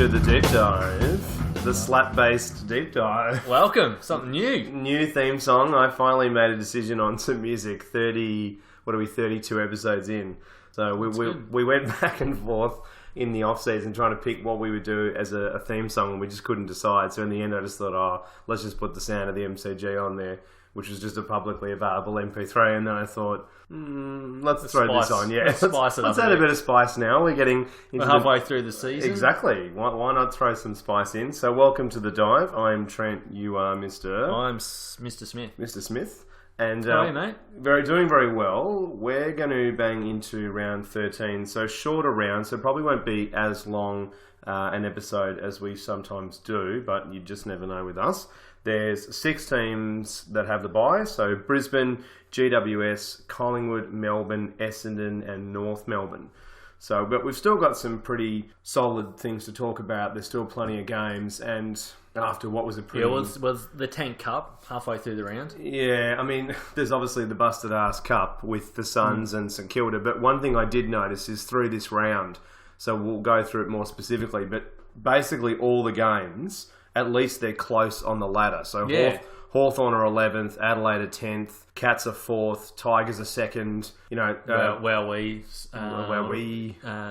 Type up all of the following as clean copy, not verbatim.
to the deep dive, the slap-based deep dive. Welcome, something new. New theme song. I finally made a decision on some music. 32 episodes in. So we went back and forth in the off season trying to pick what we would do as a theme song, and we just couldn't decide. So in the end, I just thought, let's just put the sound of the MCG on there, which was just a publicly available MP3. And then I thought, let's throw this on. Yeah, let's add a bit of spice now. We're getting into halfway through the season. Exactly. Why not throw some spice in? So welcome to the dive. I'm Trent. You are Mr. I'm Mr. Smith. Mr. Smith. And how are you, mate? Doing very well. We're going to bang into round 13, so shorter round, so probably won't be as long an episode as we sometimes do, but you just never know with us. There's 6 teams that have the bye, so Brisbane, GWS, Collingwood, Melbourne, Essendon and North Melbourne. So, but we've still got some pretty solid things to talk about. There's still plenty of games, and after what was a pretty... Yeah, was the Tank Cup halfway through the round? Yeah, I mean, there's obviously the busted ass cup with the Suns and St Kilda, but one thing I did notice is through this round, so we'll go through it more specifically, but basically all the games, at least they're close on the ladder. So Hawthorn are 11th, Adelaide are 10th, Cats are 4th, Tigers are 2nd. You know,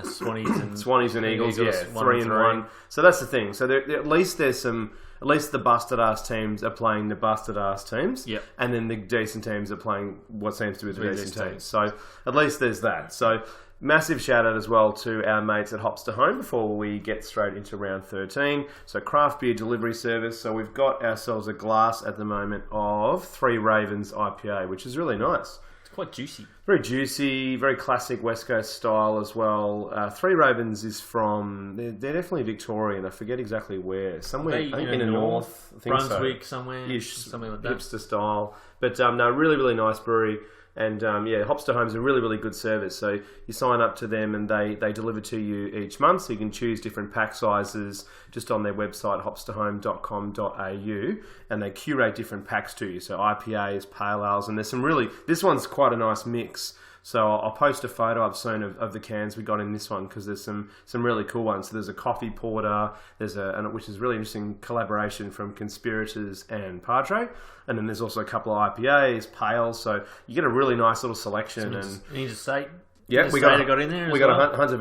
Swannies and Eagles, 3 and 1. So that's the thing. So at least there's some. At least the busted ass teams are playing the busted ass teams, and then the decent teams are playing what seems to be the decent teams. So at least there's that. So massive shout out as well to our mates at Hops to Home before we get straight into round 13. So craft beer delivery service. So we've got ourselves a glass at the moment of 3 Ravens IPA, which is really nice. It's quite juicy. Very juicy, very classic West Coast style as well. 3 Ravens is from... They're definitely Victorian. I forget exactly where. Somewhere, I think in the north. I think Brunswick, somewhere. Something like that. Hipster style. But no, really, really nice brewery. And Hops to Home is a really, really good service. So you sign up to them and they deliver to you each month. So you can choose different pack sizes just on their website, hopstohome.com.au. And they curate different packs to you. So IPAs, pale ales, and there's some really... This one's quite a nice mix. So I'll post a photo up soon of the cans we got in this one because there's some really cool ones. So there's a coffee porter, which is really interesting collaboration from Conspirators and Padre, and then there's also a couple of IPAs, pales. So you get a really nice little selection. And you just say. Yeah, we got in there. We got a Hunter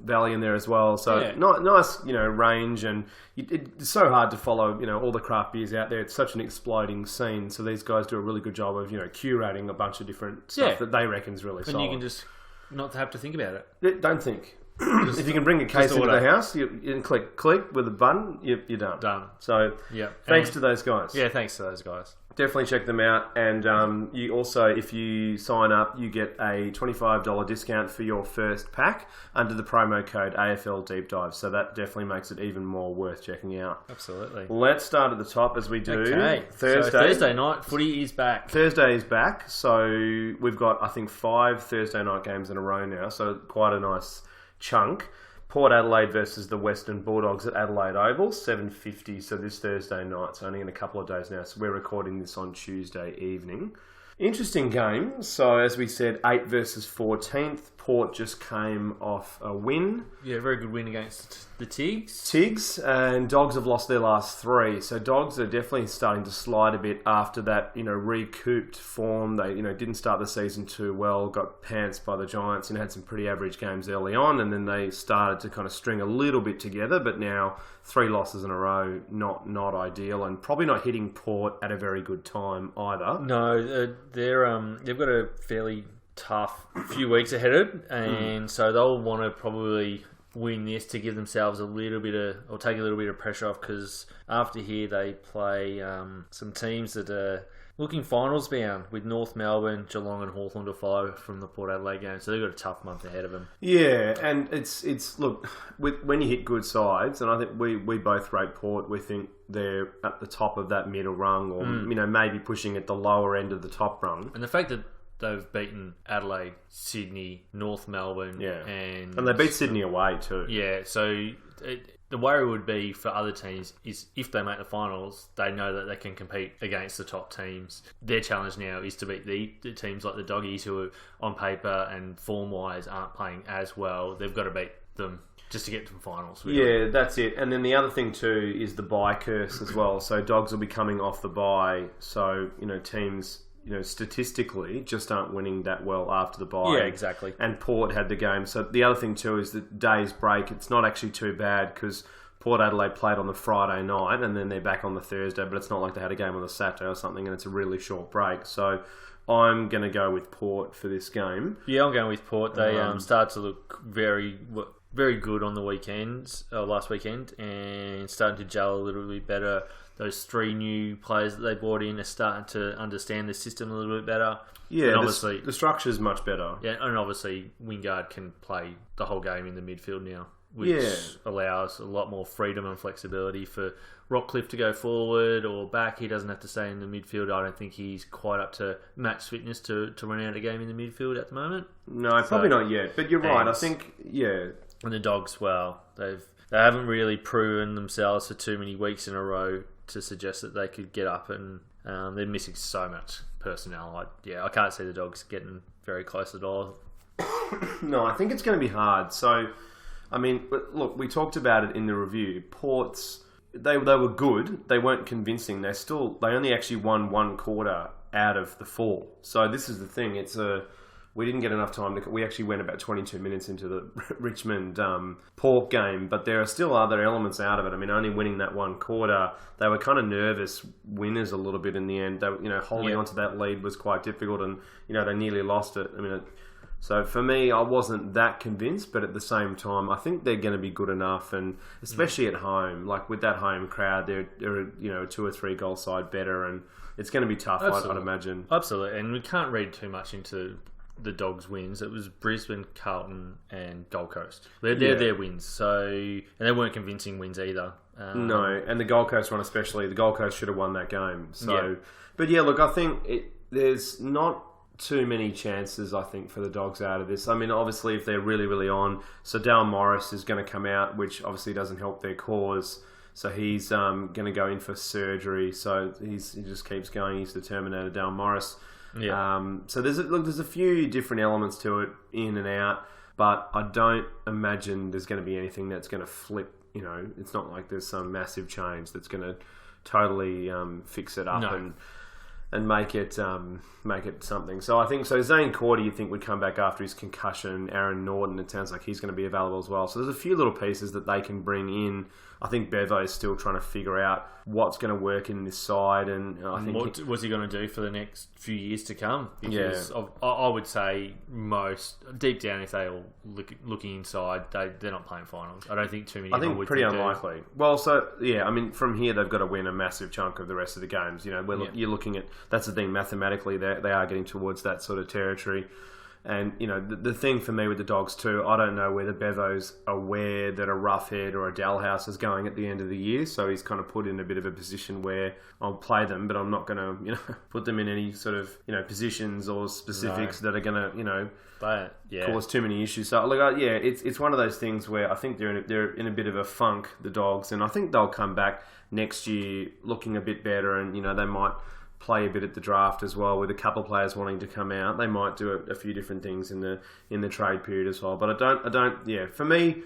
Valley in there as well. So nice, range, and it's so hard to follow, all the craft beers out there. It's such an exploding scene. So these guys do a really good job of, curating a bunch of different stuff that they reckon is really solid. And you can just not have to think about it. Don't think. If you can bring a case into the house, you click with a button, you're done. Done. So thanks to those guys. Yeah, thanks to those guys. Definitely check them out. And you also, if you sign up, you get a $25 discount for your first pack under the promo code AFL Deep Dive. So that definitely makes it even more worth checking out. Absolutely. Let's start at the top as we do. Okay. Thursday night, footy is back. Thursday is back. So we've got, I think, 5 Thursday night games in a row now. So quite a nice chunk. Port Adelaide versus the Western Bulldogs at Adelaide Oval, 7:50. So this Thursday night, so only in a couple of days now. So we're recording this on Tuesday evening. Interesting game. So as we said, 8 versus 14th. Port just came off a win. Yeah, very good win against the Tigs, and Dogs have lost their last 3. So Dogs are definitely starting to slide a bit after that, recouped form. They, didn't start the season too well, got pantsed by the Giants and had some pretty average games early on, and then they started to kind of string a little bit together, but now 3 losses in a row, not ideal, and probably not hitting Port at a very good time either. No, they've got a fairly tough few weeks ahead of it, and so they'll want to probably win this to give themselves take a little bit of pressure off, because after here they play some teams that are looking finals bound, with North Melbourne, Geelong and Hawthorn to follow from the Port Adelaide game. So they've got a tough month ahead of them. Yeah, and it's look, when you hit good sides, and I think we both rate Port, we think they're at the top of that middle rung, or maybe pushing at the lower end of the top rung. And the fact that they've beaten Adelaide, Sydney, North Melbourne, and they beat Sydney away too. Yeah, so the worry would be for other teams is if they make the finals, they know that they can compete against the top teams. Their challenge now is to beat the teams like the Doggies, who are on paper and form-wise aren't playing as well. They've got to beat them. just to get to the finals. Yeah, that's it. And then the other thing too is the bye curse as well. So dogs will be coming off the bye. So, teams, statistically just aren't winning that well after the bye. Yeah, exactly. And Port had the game. So the other thing too is that day's break, it's not actually too bad because Port Adelaide played on the Friday night and then they're back on the Thursday, but it's not like they had a game on the Saturday or something, and it's a really short break. So I'm going to go with Port for this game. Yeah, I'm going with Port. They started to look very good on the last weekend, and starting to gel a little bit better. Those 3 new players that they brought in are starting to understand the system a little bit better. Yeah, and obviously the structure is much better. Yeah, and obviously Wingard can play the whole game in the midfield now, which allows a lot more freedom and flexibility for Rockcliffe to go forward or back. He doesn't have to stay in the midfield. I don't think he's quite up to match fitness to run out a game in the midfield at the moment. No, probably not yet. But you're right. I think, And the Dogs, well, they haven't really proven themselves for too many weeks in a row to suggest that they could get up, and they're missing so much personnel. I can't see the Dogs getting very close at all. No, I think it's going to be hard. So, I mean, look, we talked about it in the review. Port's, they were good. They weren't convincing. They only actually won 1 quarter out of the 4. So this is the thing. We didn't get enough time we actually went about 22 minutes into the Richmond Port game, but there are still other elements out of it. I mean, only winning that 1 quarter, they were kind of nervous winners a little bit in the end. They, holding onto that lead was quite difficult, and they nearly lost it. I mean, so for me, I wasn't that convinced, but at the same time, I think they're going to be good enough, and especially at home, like with that home crowd, they're a 2 or 3 goal side better, and it's going to be tough. I'd imagine. Absolutely, and we can't read too much into the Dogs' wins. It was Brisbane, Carlton, and Gold Coast. They're their wins. And they weren't convincing wins either. No, and the Gold Coast one especially. The Gold Coast should have won that game. So, but yeah, look, I think there's not too many chances, I think, for the Dogs out of this. I mean, obviously, if they're really, really on, so Dale Morris is going to come out, which obviously doesn't help their cause. So he's going to go in for surgery. So he just keeps going. He's the Terminator, Dale Morris. Yeah. So there's a few different elements to it, in and out, but I don't imagine there's going to be anything that's going to flip. It's not like there's some massive change that's going to totally fix it up and make it something. So I think Zane Cordy, you think, would come back after his concussion. Aaron Norton, it sounds like he's going to be available as well. So there's a few little pieces that they can bring in. I think Bevo's still trying to figure out what's going to work in this side, and I think what's he going to do for the next few years to come? Because I would say most deep down, if they all looking inside, they're not playing finals. I don't think too many. I think pretty unlikely. Well, I mean, from here they've got to win a massive chunk of the rest of the games. You're looking at, that's the thing, mathematically they are getting towards that sort of territory. And, the thing for me with the Dogs too, I don't know whether Bevo's aware that a Roughhead or a Dalhouse is going at the end of the year, so he's kind of put in a bit of a position where I'll play them, but I'm not going to, put them in any sort of, positions or specifics that are going to, cause too many issues. So, look, it's one of those things where I think they're in a bit of a funk, the Dogs, and I think they'll come back next year looking a bit better, and, they might play a bit at the draft as well, with a couple of players wanting to come out. They might do a few different things in the trade period as well. But I don't. For me,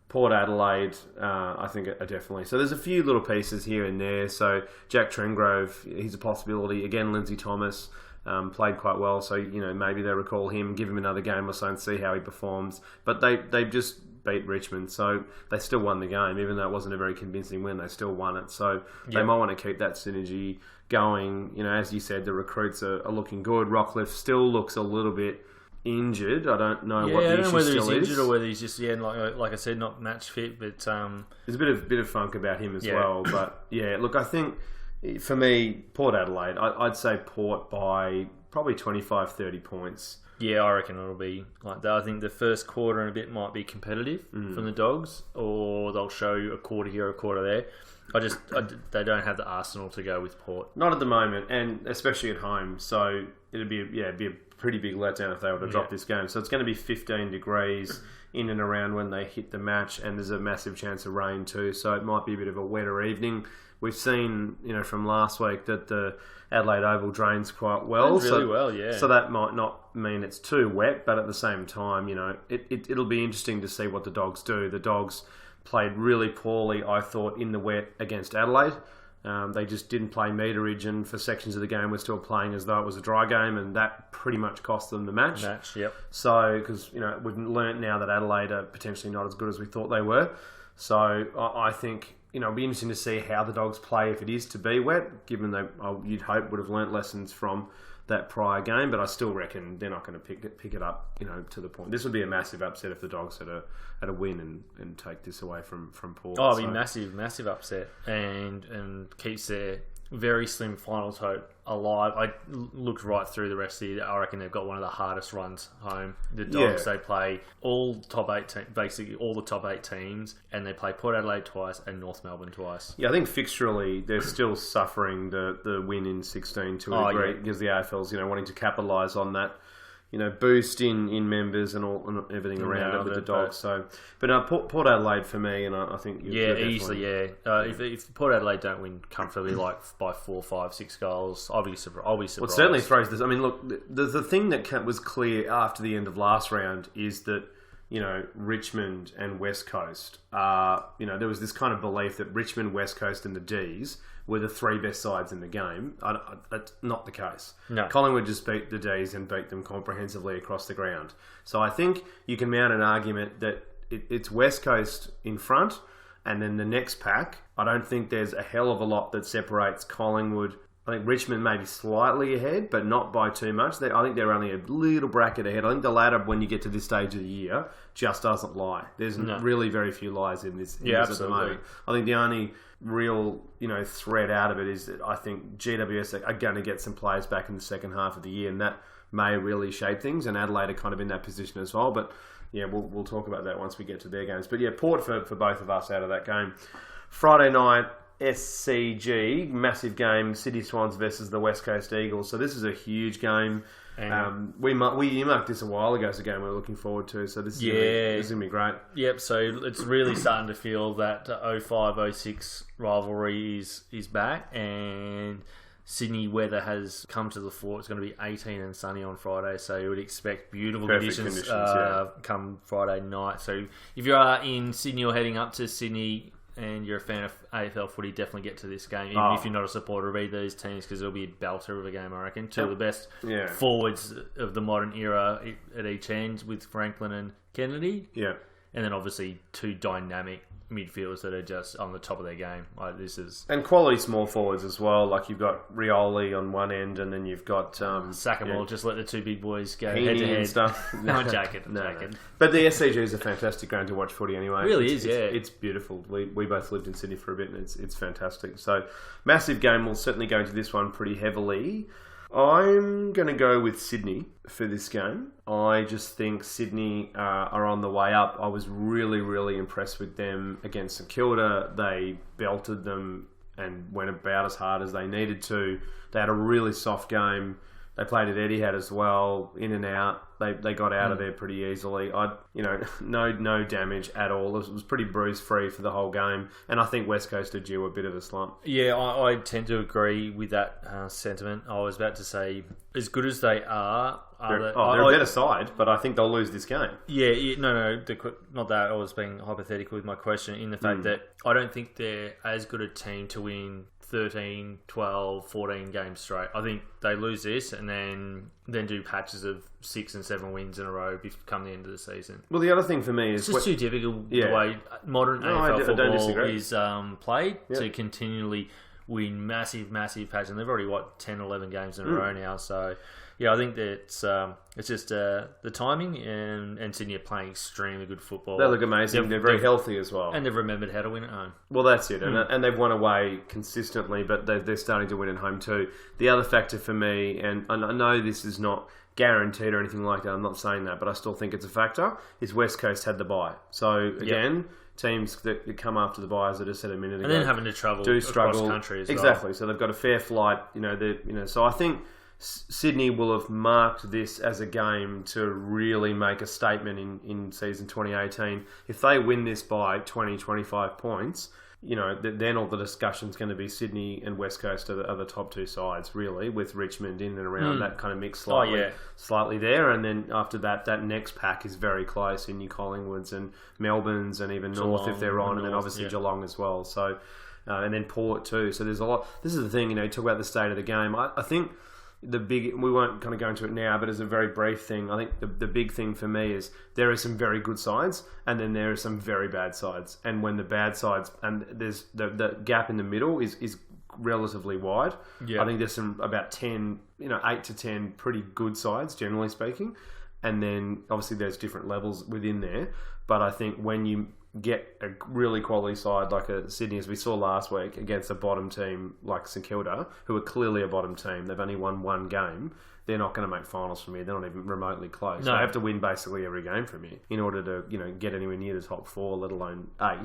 Port Adelaide, I think are definitely. So there's a few little pieces here and there. So Jack Trengrove, he's a possibility. Again, Lindsay Thomas played quite well. So maybe they recall him, give him another game or so, and see how he performs. But they've just beat Richmond, so they still won the game, even though it wasn't a very convincing win. They still won it, so they might want to keep that synergy going. As you said, the recruits are looking good. Rockcliffe still looks a little bit injured. I don't know what the issue still is. I don't know whether he's injured or whether he's just like I said, not match fit. But there's a bit of funk about him as well. But look, I think for me, Port Adelaide, I'd say Port by probably 25-30 points. Yeah, I reckon it'll be like that. I think the first quarter and a bit might be competitive from the Dogs, or they'll show you a quarter here, a quarter there. They don't have the arsenal to go with Port. Not at the moment, and especially at home. So it'd be a pretty big letdown if they were to drop this game. So it's going to be 15 degrees in and around when they hit the match, and there's a massive chance of rain too. So it might be a bit of a wetter evening. we've seen, from last week that the Adelaide Oval drains quite well. Really well, yeah. So that might not mean it's too wet, but at the same time, it'll be interesting to see what the Dogs do. The Dogs played really poorly, I thought, in the wet against Adelaide. They just didn't play meterage, and for sections of the game, we're still playing as though it was a dry game, and that pretty much cost them the match. Yep. So, because we've learnt now that Adelaide are potentially not as good as we thought they were. So, I think it'll be interesting to see how the Dogs play if it is to be wet, given they you'd hope would have learnt lessons from that prior game, but I still reckon they're not going to pick it up, to the point. This would be a massive upset if the Dogs had a win and take this away from Port. Oh, it'd be massive upset, and keeps their very slim finals hope alive. I looked right through the rest of the year. I reckon they've got one of the hardest runs home. The Dogs, they play all top 8 basically all the top 8 teams, and they play Port Adelaide twice and North Melbourne twice. Yeah, I think fixturally they're still suffering the win in 16 to a degree, because the AFL's wanting to capitalise on that boost in members and all and everything around it with the Dogs. So, but Port Adelaide for me, and I think easily. If Port Adelaide don't win comfortably, like by 4, 5, 6 goals, I'll be surprised. Well, it certainly throws this. I mean, look, the thing that was clear after the end of last round is that Richmond and West Coast are, there was this kind of belief that Richmond, West Coast, and the Dees were the 3 best sides in the game. That's not the case. No. Collingwood just beat the Dees and beat them comprehensively across the ground. So I think you can mount an argument that it's West Coast in front, and then the next pack. I don't think there's a hell of a lot that separates Collingwood. I think Richmond may be slightly ahead, but not by too much. I think they're only a little bracket ahead. I think the ladder, when you get to this stage of the year, just doesn't lie. There's really very few lies in this at the moment. I think the only real thread out of it is that I think GWS are going to get some players back in the second half of the year, and that may really shape things. And Adelaide are kind of in that position as well. But yeah, we'll talk about that once we get to their games. But yeah, Port for both of us out of that game. Friday night, SCG, massive game, City Swans versus the West Coast Eagles. So this is a huge game. We earmarked this a while ago as a game we're looking forward to. So this is going to be great. Yep, so it's really starting to feel that 05-06 rivalry is back, and Sydney weather has come to the fore. It's going to be 18 and sunny on Friday, so you would expect beautiful conditions come Friday night. So if you are in Sydney or heading up to Sydney and you're a fan of AFL footy, definitely get to this game, even if you're not a supporter of either of these teams, because it'll be a belter of a game, I reckon. Two of the best forwards of the modern era at each end, with Franklin and Kennedy. Yeah. And then obviously 2 dynamic midfielders that are just on the top of their game. And quality small forwards as well. Like you've got Rioli on one end, and then you've got sack them all. Just let the 2 big boys go Heaney head to head and stuff. No, jacket. But the SCG is a fantastic ground to watch footy anyway. It really is. It's beautiful. We both lived in Sydney for a bit, and it's fantastic. So massive game. We'll certainly go into this one pretty heavily. I'm going to go with Sydney for this game. I just think Sydney are on the way up. I was really, really impressed with them against St Kilda. They belted them and went about as hard as they needed to. They had a really soft game. They played at Etihad as well, in and out. They got out of there pretty easily. No damage at all. It was pretty bruise free for the whole game, and I think West Coast are due a bit of a slump. Yeah, I tend to agree with that sentiment. I was about to say, as good as they are, they're a better side, but I think they'll lose this game. Yeah, no, not that. I was being hypothetical with my question, in the fact that I don't think they're as good a team to win 13, 12, 14 games straight. I think they lose this and then do patches of 6 and 7 wins in a row come the end of the season. Well, the other thing for me is... It's just too difficult the way modern AFL football is played to continually win massive patches. And they've already, 10, 11 games in a row now. So, yeah, I think that it's just the timing, and Sydney are playing extremely good football. They look amazing. They're very healthy as well. And they've remembered how to win at home. Well, that's it. And they've won away consistently, but they're starting to win at home too. The other factor for me, and I know this is not guaranteed or anything like that, I'm not saying that, but I still think it's a factor, is West Coast had the bye. So, again... Teams that come after the bye, as I just said a minute ago, and then having to travel across country as well. Exactly. So they've got a fair flight. So I think Sydney will have marked this as a game to really make a statement in season 2018. If they win this by 20, 25 points, then all the discussion's going to be Sydney and West Coast are the top two sides, really, with Richmond in and around that kind of mix slightly there. And then after that next pack is very close in New Collingwoods and Melbourne's and even North if they're on, and then obviously Geelong as well. So, and then Port too. So there's a lot. This is the thing, talk about the state of the game. I think we won't kind of go into it now, but as a very brief thing, I think the big thing for me is there are some very good sides and then there are some very bad sides. And when the bad sides, and there's the gap in the middle is relatively wide. I think there's about 10, 8 to 10 pretty good sides, generally speaking. And then obviously there's different levels within there. But I think when you get a really quality side like a Sydney, as we saw last week, against a bottom team like St Kilda, who are clearly a bottom team, they've only won one game, they're not going to make finals from here. They're not even remotely close. No. They have to win basically every game from here in order to get anywhere near the top 4, let alone 8.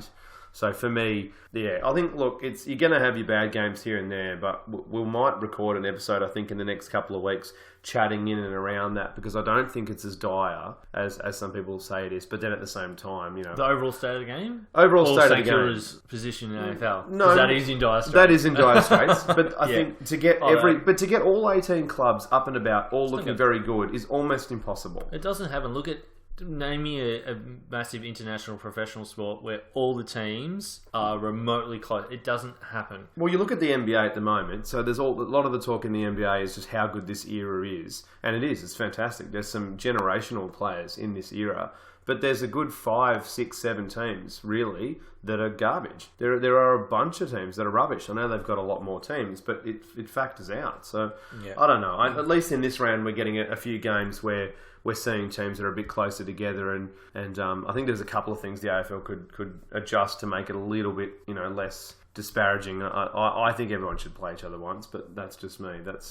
So for me, I think, look, you're going to have your bad games here and there, but we might record an episode, I think, in the next couple of weeks, chatting in and around that, because I don't think it's as dire as some people say it is. But then at the same time, the overall state of the game? Overall state of the game. Position in the AFL? No. That is in dire straits. That is in dire straits. But I think to get to get all 18 clubs up and about, all looking very good, is almost impossible. It doesn't happen. Name me a massive international professional sport where all the teams are remotely close. It doesn't happen. Well, you look at the NBA at the moment, so there's a lot of the talk in the NBA is just how good this era is. And it is. It's fantastic. There's some generational players in this era. But there's a good 5, 6, 7 teams, really, that are garbage. There are a bunch of teams that are rubbish. I know they've got a lot more teams, but it factors out. So, I don't know. At least in this round, we're getting a few games where we're seeing teams that are a bit closer together, and I think there's a couple of things the AFL could adjust to make it a little bit less disparaging. I think everyone should play each other once, but that's just me. But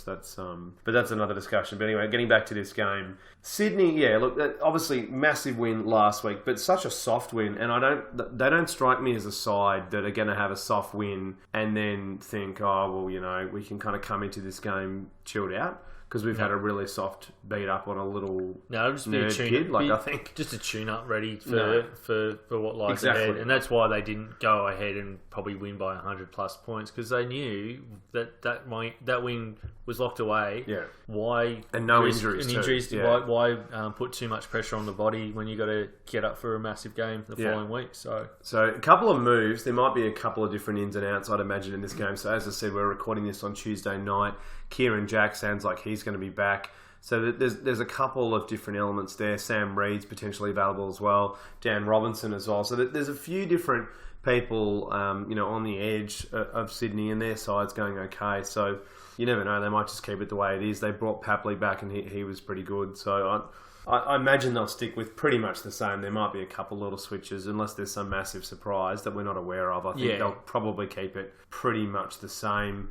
that's another discussion. But anyway, getting back to this game, Sydney. Look, obviously massive win last week, but such a soft win, and they don't strike me as a side that are going to have a soft win and then think, we can kind of come into this game chilled out. Because we've had a really soft beat up on a little nerd kid, I think. Just a tune-up ready for what lies ahead. And that's why they didn't go ahead and probably win by 100-plus points, because they knew that win was locked away. Yeah. Why... And no injuries too. Yeah. Why put too much pressure on the body when you got to get up for a massive game the following week? So a couple of moves. There might be a couple of different ins and outs, I'd imagine, in this game. So as I said, we're recording this on Tuesday night. Kieran Jack sounds like he's going to be back. So there's a couple of different elements there. Sam Reed's potentially available as well. Dan Robinson as well. So there's a few different people, on the edge of Sydney, and their side's going okay. So you never know. They might just keep it the way it is. They brought Papley back, and he was pretty good. So I imagine they'll stick with pretty much the same. There might be a couple little switches, unless there's some massive surprise that we're not aware of. I think they'll probably keep it pretty much the same.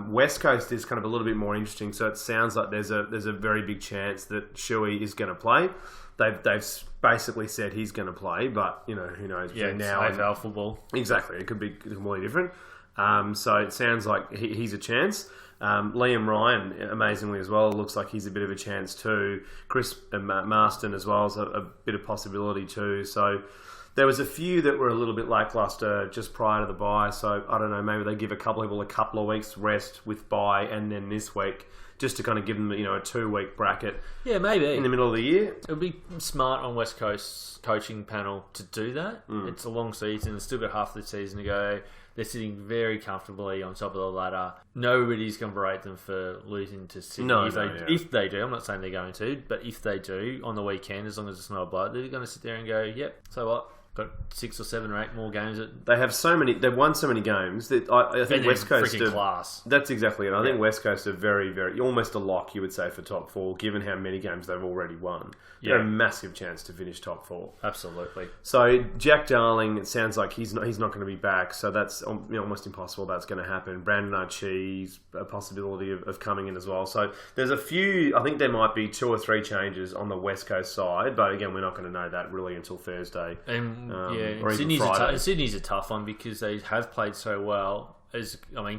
West Coast is kind of a little bit more interesting, so it sounds like there's a very big chance that Shuey is going to play. They've basically said he's going to play, but who knows? Yeah, now AFL football. Exactly, it could be completely different. So it sounds like he's a chance. Liam Ryan, amazingly as well, looks like he's a bit of a chance too. Chris Marston as well is a bit of possibility too. So there was a few that were a little bit lackluster just prior to the bye, so I don't know, maybe they give a couple of people a couple of weeks rest with bye, and then this week, just to kind of give them a 2-week bracket. Yeah, maybe. In the middle of the year. It would be smart on West Coast's coaching panel to do that. It's a long season, it's still got half the season to go. They're sitting very comfortably on top of the ladder. Nobody's going to berate them for losing to Sydney. If they do, I'm not saying they're going to, but if they do on the weekend, as long as it's not a blowout, they're going to sit there and go, yep, so what? Got 6 or 7 or 8 more games. They have so many. They've won so many games that I think West Coast are class. That's exactly it. I think West Coast are very, very almost a lock, you would say, for top 4, given how many games they've already won. They're a massive chance to finish top 4. Absolutely. So Jack Darling, it sounds like he's not going to be back. So that's almost impossible that's going to happen. Brandon Archie's a possibility of coming in as well. So there's a few. I think there might be 2 or 3 changes on the West Coast side, but again, we're not going to know that really until Thursday. Sydney's a tough one because they have played so well,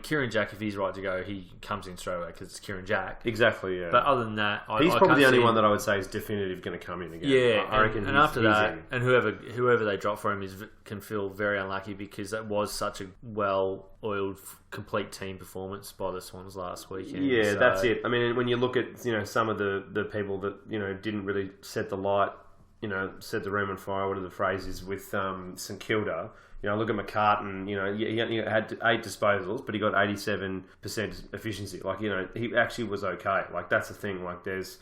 Kieran Jack, if he's right to go, he comes in straight away because it's Kieran Jack. Exactly, yeah. But other than that, he's probably the only one that I would say is definitive going to come in again. Yeah, I reckon. And after that, and whoever they drop for him can feel very unlucky because that was such a well-oiled, complete team performance by the Swans last weekend. Yeah, that's it. I mean, when you look at some of the people that didn't really set the light, set the room on fire. Whatever the phrase is with St Kilda. Look at McCartan. He had 8 disposals, but he got 87% efficiency. He actually was okay. That's the thing. There's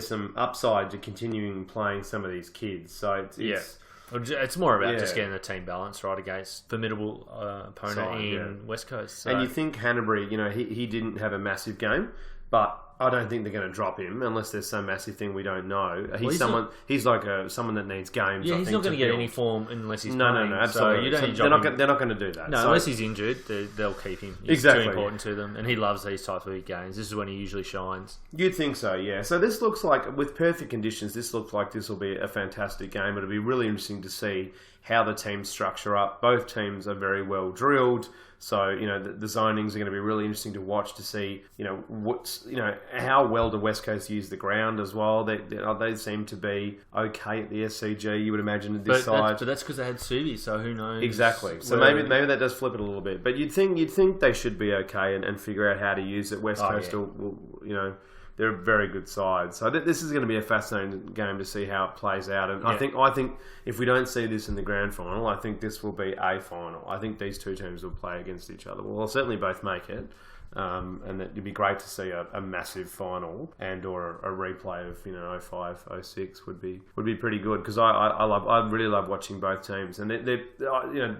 some upside to continuing playing some of these kids. So it's more about just getting the team balance right against formidable opponent in West Coast. So. And you think Hanbury, he didn't have a massive game, but I don't think they're going to drop him unless there's some massive thing we don't know. He's someone that needs games. Yeah, he's not going to get any form unless he's playing. No, absolutely. They're not going to do that. No, unless he's injured, they'll keep him. He's too important to them, and he loves these types of games. This is when he usually shines. You'd think so, yeah. So this looks like, with perfect conditions, this looks like this will be a fantastic game. It'll be really interesting to see how the teams structure up. Both teams are very well drilled. So, the zonings are going to be really interesting to watch to see, how well do West Coast use the ground as well. They seem to be okay at the SCG, you would imagine, at this side. But that's because they had Subi, so who knows? Exactly. So maybe that does flip it a little bit. But you'd think they should be okay and figure out how to use it. West Coast will they're a very good side. So this is going to be a fascinating game to see how it plays out. And I think if we don't see this in the grand final, I think this will be a final. I think these two teams will play against each other. Well, they'll certainly both make it. And it'd be great to see a massive final or a replay of 05, 06 would be pretty good because I really love watching both teams and they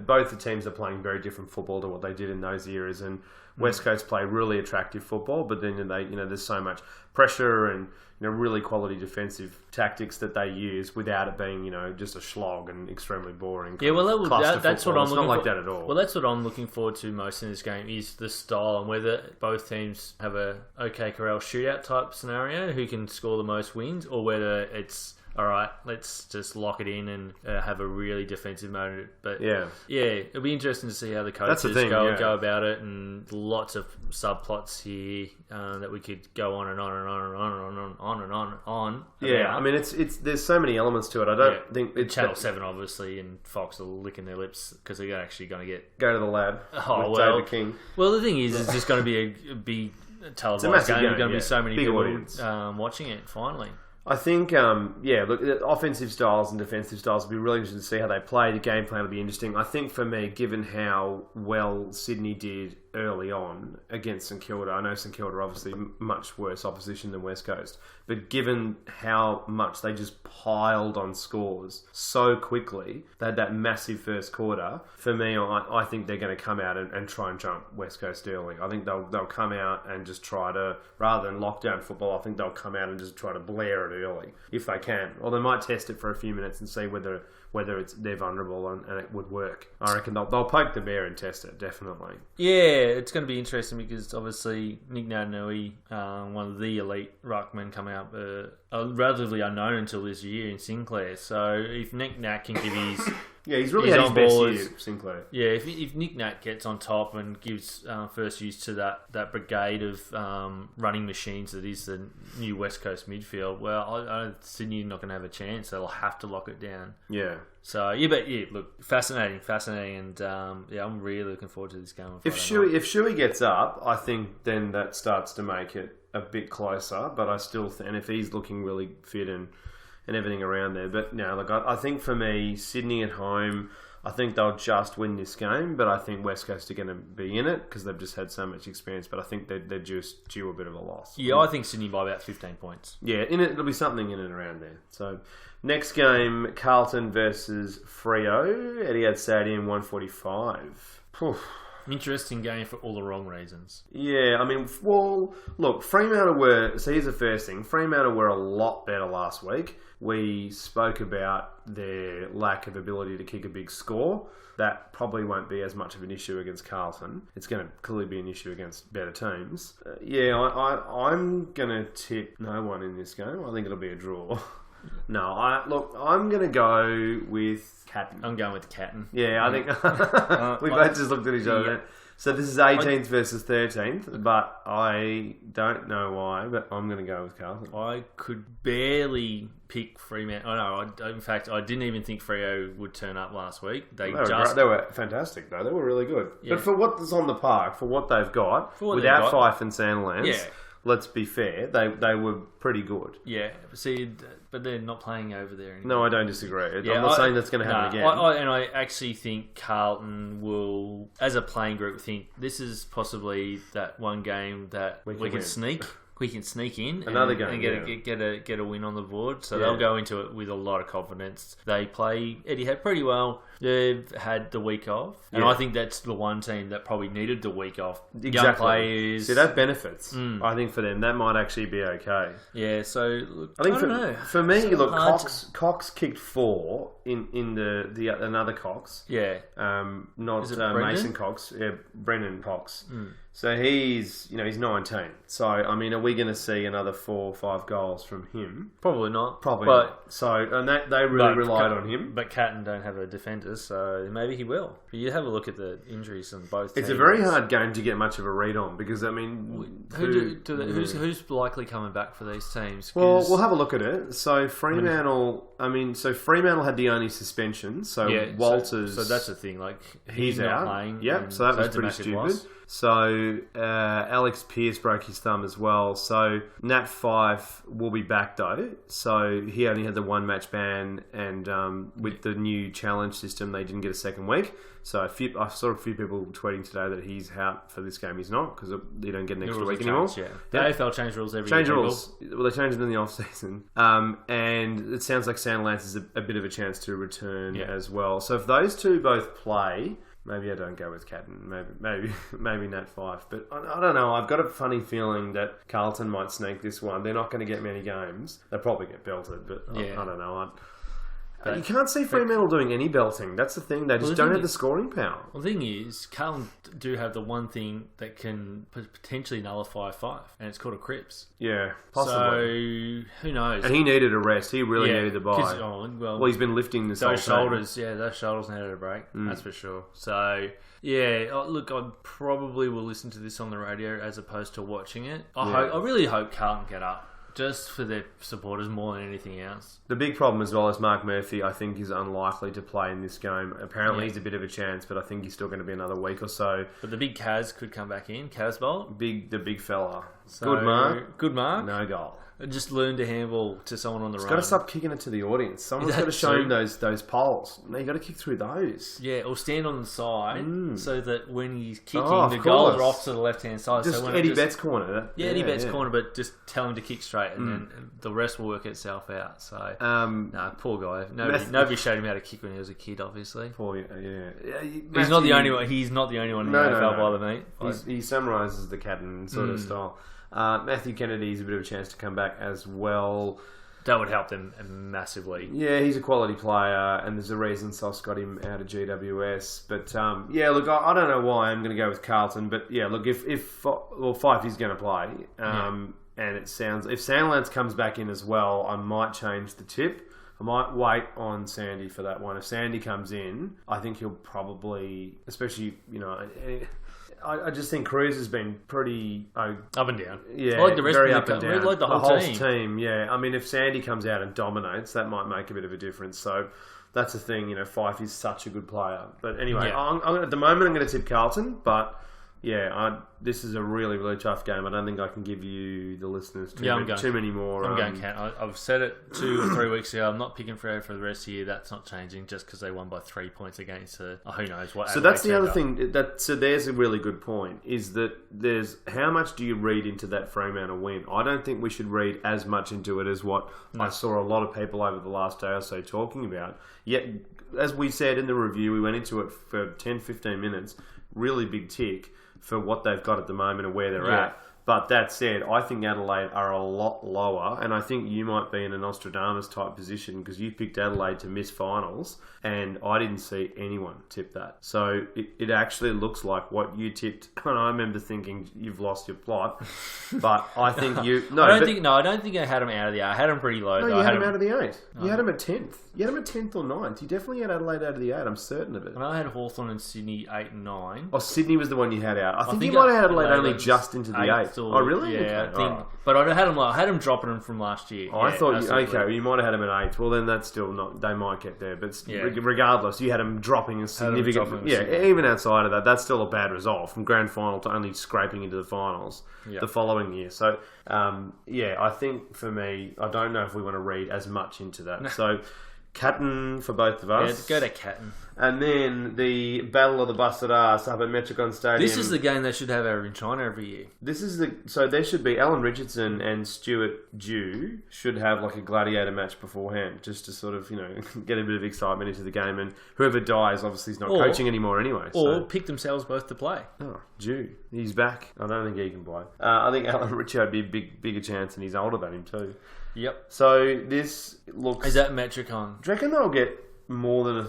both the teams are playing very different football to what they did in those eras and West Coast play really attractive football, but then there's so much pressure and really quality defensive tactics that they use without it being just a slog and extremely boring. Yeah, well, that's what I'm looking for. It's not like that at all. Well, that's what I'm looking forward to most in this game is the style and whether both teams have a OK Corral shootout type scenario, who can score the most wins, or whether it's all right, let's just lock it in and have a really defensive mode. But it'll be interesting to see how the coaches go about it, and lots of subplots here that we could go on and on and on and on and on. Yeah, I mean, it's there's so many elements to it. I don't think it's Channel 7 obviously, and Fox are licking their lips because they're actually going to go to the lab. Oh, with David King. Well, the thing is, it's just going to be a big televised game. There's going to be so many people watching it. Finally. I think, look, offensive styles and defensive styles will be really interesting to see how they play. The game plan will be interesting. I think for me, given how well Sydney did early on against St Kilda, I know St Kilda are obviously much worse opposition than West Coast, but given how much they just piled on scores so quickly, they had that massive first quarter. For me, I think they're going to come out and try and jump West Coast early. I think they'll come out and just try to, rather than lockdown football, I think they'll come out and just try to blare it early if they can, or they might test it for a few minutes and see whether they're vulnerable and it would work. I reckon they'll poke the bear and test it, definitely. Yeah, it's going to be interesting because obviously Nick Natanui, one of the elite ruckmen, come out relatively unknown until this year in Sinclair. So if Nick Nat can give his he's really had his best year, Sinclair. Yeah, if Nick Nat gets on top and gives first use to that brigade of running machines that is the new West Coast midfield, well, Sydney not going to have a chance. They'll have to lock it down. Yeah. So look, fascinating, and I'm really looking forward to this game. If Shuey gets up, I think then that starts to make it a bit closer. But I still and if he's looking really fit and everything around there, but no, look, I think for me, Sydney at home, I think they'll just win this game, but I think West Coast are going to be in it because they've just had so much experience. But I think they're just due a bit of a loss. Yeah, I think Sydney by about 15 points. Yeah, it'll be something in and around there. So next game, Carlton versus Freo, Etihad Stadium, 145. Interesting game for all the wrong reasons. Yeah, I mean, well, look, Fremantle so here's the first thing. Fremantle were a lot better last week. We spoke about their lack of ability to kick a big score. That probably won't be as much of an issue against Carlton. It's going to clearly be an issue against better teams. I'm going to tip no one in this game. I think it'll be a draw. No, I'm going to go with Catton. I'm going with Catton. Yeah, I think we both just looked at each other. So this is 18th versus 13th, but I don't know why, but I'm going to go with Carlton. I could barely pick Fremantle. Oh, no, in fact, I didn't even think Freo would turn up last week. They were fantastic, though. They were really good. Yeah. But for what's on the park, for what they've got, what without they've got, Fife and Sandlands, let's be fair, they were pretty good. Yeah, see, but they're not playing over there anymore. No, I don't disagree. I'm not saying that's going to happen again. I actually think Carlton will, as a playing group, think this is possibly that one game that we can sneak. We can sneak in another game and get a win on the board. So they'll go into it with a lot of confidence. They play Etihad pretty well. They've had the week off, and I think that's the one team that probably needed the week off. Exactly. Young players, see, that benefits. I think for them that might actually be okay. Yeah. So look, I think I don't know. For me, look, Cox kicked 4 in the another Cox. Yeah. Not Mason Cox. Yeah, Brennan Cox. So he's 19. So I mean, are we going to see another 4 or 5 goals from him? Probably not. Not. So and they really relied on him. But Catton don't have a defender, so maybe he will. But you have a look at the injuries on both teams. It's a very hard game to get much of a read on because I mean, who's likely coming back for these teams? Well, we'll have a look at it. So Fremantle, Fremantle had the only suspension. So Walters. So that's the thing. Like he's not out. Playing. Yep. So that was pretty stupid. Loss. So Alex Pearce broke his thumb as well. So Nat Fife will be back though. So he only had the 1 match ban, and with the new challenge system, they didn't get a second week. So I saw a few people tweeting today that he's out for this game. He's not because you don't get an extra week anymore. The AFL change rules every year. Change rules. Well, they changed them in the off season, and it sounds like Sandlands is a bit of a chance to return as well. So if those two both play. Maybe I don't go with Catton. Maybe Nat Fife. But I don't know. I've got a funny feeling that Carlton might sneak this one. They're not going to get many games. They'll probably get belted, but I don't know. You can't see Fremantle doing any belting. That's the thing. They just don't have the scoring power. Well, the thing is, Carlton do have the one thing that can potentially nullify Fife, and it's called a Cripps. Yeah, possibly. So, who knows? And he needed a rest. He really needed the bye. Well, he's been lifting this those shoulders. Yeah, those shoulders needed a break. That's for sure. So, look, I probably will listen to this on the radio as opposed to watching it. I really hope Carlton get up. Just for their supporters more than anything else. The big problem as well is Mark Murphy, I think, is unlikely to play in this game. Apparently he's a bit of a chance, but I think he's still going to be another week or so. But the big Kaz could come back in. Casbolt. The big fella. So, good mark. No goal. Just learn to handle to someone on the run. Got to stop kicking it to the audience. Someone's got to show him those poles. No, you got to kick through those. Yeah, or stand on the side so that when he's kicking, the goals are off to the left hand side. Just so Eddie Betts' corner. Eddie Betts' corner, but just tell him to kick straight, and then the rest will work itself out. So, no, poor guy. Nobody showed him how to kick when he was a kid. Obviously, he's not the only one. He's not the only one in the AFL by the meat. He summarises the Catton sort of style. Matthew Kennedy's a bit of a chance to come back as well. That would help them massively. Yeah, he's a quality player, and there's a reason Sauce got him out of GWS. But look, I don't know why I'm going to go with Carlton, but look, if Fife is going to play, and it sounds if Sandlands comes back in as well, I might change the tip. I might wait on Sandy for that one. If Sandy comes in, I think he'll probably, especially I just think Cruz has been pretty up and down. Yeah, like the rest very of up and down. Like the whole team. Yeah, I mean, if Sandy comes out and dominates, that might make a bit of a difference. So that's the thing. Fife is such a good player. But anyway, at the moment, I'm going to tip Carlton. But this is a really, really tough game. I don't think I can give you, the listeners, too many more. I'm going Kent. I've said it 2 or 3 weeks ago. I'm not picking Freo for the rest of the year. That's not changing just because they won by 3 points against who knows what. So that's the other thing. So there's a really good point, is that there's how much do you read into that Fremantle win? I don't think we should read as much into it as what I saw a lot of people over the last day or so talking about. Yet, as we said in the review, we went into it for 10-15 minutes. Really big tick for what they've got at the moment and where they're at. But that said, I think Adelaide are a lot lower, and I think you might be in a Nostradamus type position because you picked Adelaide to miss finals, and I didn't see anyone tip that. So it actually looks like what you tipped, and I remember thinking you've lost your plot. But I think you... I don't think I had him out of the 8. I had him pretty low. No, though. you I had him out of the 8. You had him at 10th. You had him at 10th or 9th. You definitely had Adelaide out of the 8. I'm certain of it. And I had Hawthorn and Sydney 8 and 9. Oh, Sydney was the one you had out. I think you might have had Adelaide only just into the 8th. Oh, really? Yeah, okay. I think. Right. But I had him dropping them from last year. Oh, I thought you might have had him at 8th. Well, then that's still not. They might get there, but regardless, you had him dropping a significant. Even outside of that, that's still a bad result from grand final to only scraping into the finals the following year. So, I think for me, I don't know if we want to read as much into that. So, Catton for both of us. Yeah, go to Catton. And then the Battle of the Busted Arse up at Metricon Stadium. This is the game they should have over in China every year. So there should be Alan Richardson and Stuart Dew should have like a gladiator match beforehand, just to sort of, get a bit of excitement into the game. And whoever dies obviously is not coaching anymore anyway. Or pick themselves both to play. Oh, Dew. He's back. I don't think he can play. I think Alan Richard would be a bigger chance, and he's older than him too. Yep. So this looks... Is that Metricon? Do you reckon they'll get more than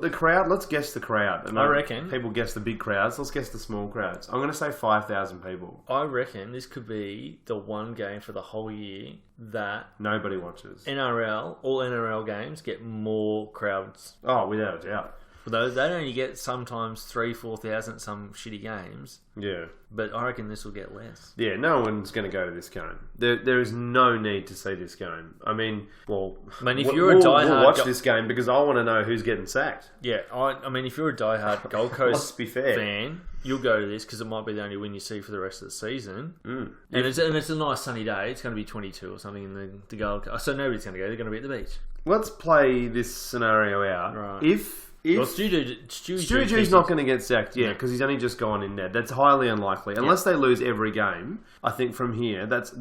the crowd? Let's guess the crowd. I reckon. People guess the big crowds. Let's guess the small crowds. I'm going to say 5,000 people. I reckon this could be the one game for the whole year that... nobody watches. All NRL games get more crowds. Oh, without a doubt. Although they only get sometimes 3,000-4,000 at some shitty games. Yeah. But I reckon this will get less. Yeah, no one's going to go to this game. There is no need to see this game. I mean, if you're a diehard... we'll watch this game because I want to know who's getting sacked. Yeah, if you're a diehard Gold Coast be fair. fan, you'll go to this because it might be the only win you see for the rest of the season. Mm. And it's a nice sunny day. It's going to be 22 or something in the Gold Coast. So nobody's going to go. They're going to be at the beach. Let's play this scenario out. Right. If Stewie G's not going to get sacked, because he's only just gone in there. That's highly unlikely, unless they lose every game. I think from here, that's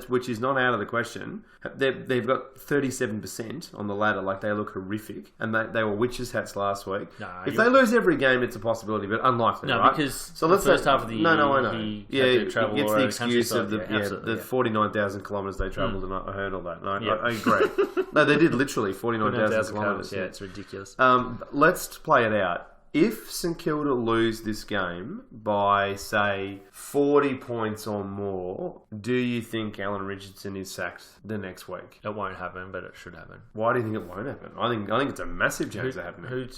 which is not out of the question. They've got 37% on the ladder, like they look horrific, and they were witches' hats last week. If they lose every game, it's a possibility, but unlikely. No, right? Because the first half of the year, I know. He it's the excuse of the 49,000 kilometres they travelled, and I heard all that. And I agree. No, they did literally 49,000 kilometres. Yeah, it's ridiculous. Let's play it out. If St Kilda lose this game by, say, 40 points or more, do you think Alan Richardson is sacked the next week? It won't happen, but it should happen. Why do you think it won't happen? I think it's a massive chance of happening.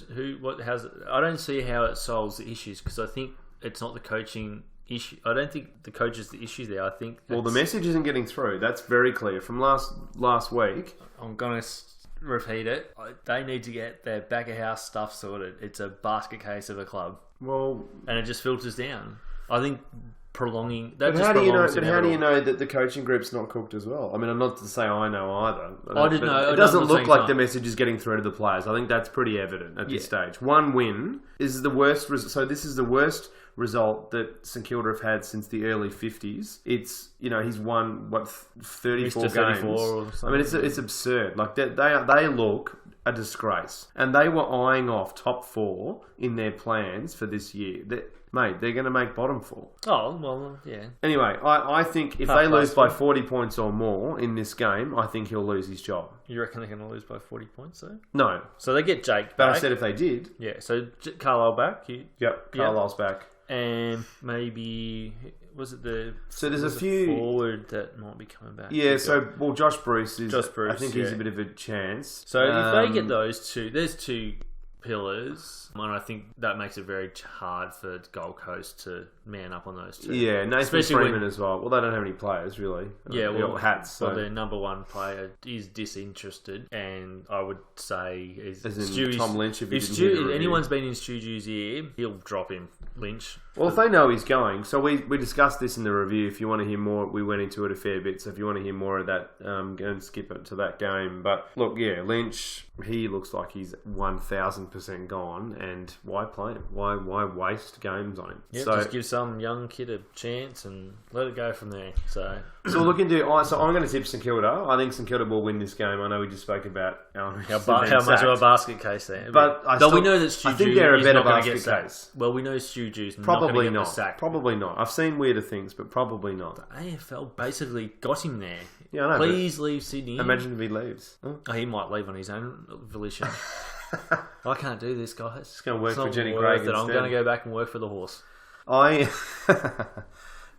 I don't see how it solves the issues because I think it's not the coaching issue. I don't think the coach is the issue there. I think the message isn't getting through. That's very clear from last week. I'm gonna repeat it. They need to get their back of house stuff sorted. It's a basket case of a club. Well, and it just filters down. I think prolonging that. But how do you know? But how do you know that the coaching group's not cooked as well? I mean, I'm not to say I know either. I didn't know. It doesn't look like the message is getting through to the players. I think that's pretty evident at this stage. One win is the worst. So this is the worst result that St Kilda have had since the early 50s. It's he's won 34 games. 34 or something. I mean, it's absurd. Like they look a disgrace, and they were eyeing off top 4 in their plans for this year. Mate, they're going to make bottom 4. Oh, well, yeah. Anyway, I think if they lose by 40 points or more in this game, I think he'll lose his job. You reckon they're going to lose by 40 points, though? No. So they get Jake back. But I said if they did. Yeah, so Carlisle back. Yep, Carlisle's back. And maybe... Was it there's a few forward that might be coming back? Yeah, Josh Bruce is. I think he's a bit of a chance. So if they get those two, there's 2 pillars, and I think that makes it very hard for Gold Coast to man up on those 2. Yeah, Nathan Freeman as well. Well, they don't have any players really. Yeah, hats. So. Well, their number 1 player is disinterested, and I would say is Tom Lynch. If anyone's been in Stew's ear, he'll drop him. Lynch. Well, if they know he's going, so we discussed this in the review. If you want to hear more, we went into it a fair bit. So if you want to hear more of that, go and skip it to that game. But look, Lynch, he looks like he's 1,000% gone. And why play him? Why waste games on him? Yeah, just give some young kid a chance and let it go from there. So we'll look into. So I'm going to tip St Kilda. I think St Kilda will win this game. I know we just spoke about how much of a basket case there, but we know that Stu. I think they're a better basket case. Well, we know Stu Jew's probably not. Probably not. I've seen weirder things, but probably not. The AFL basically got him there. Yeah, I know. Please leave Sydney. Imagine if he leaves. Oh, he might leave on his own volition. I can't do this, guys. It's going to work for Jenny Craig instead. I'm going to go back and work for the horse.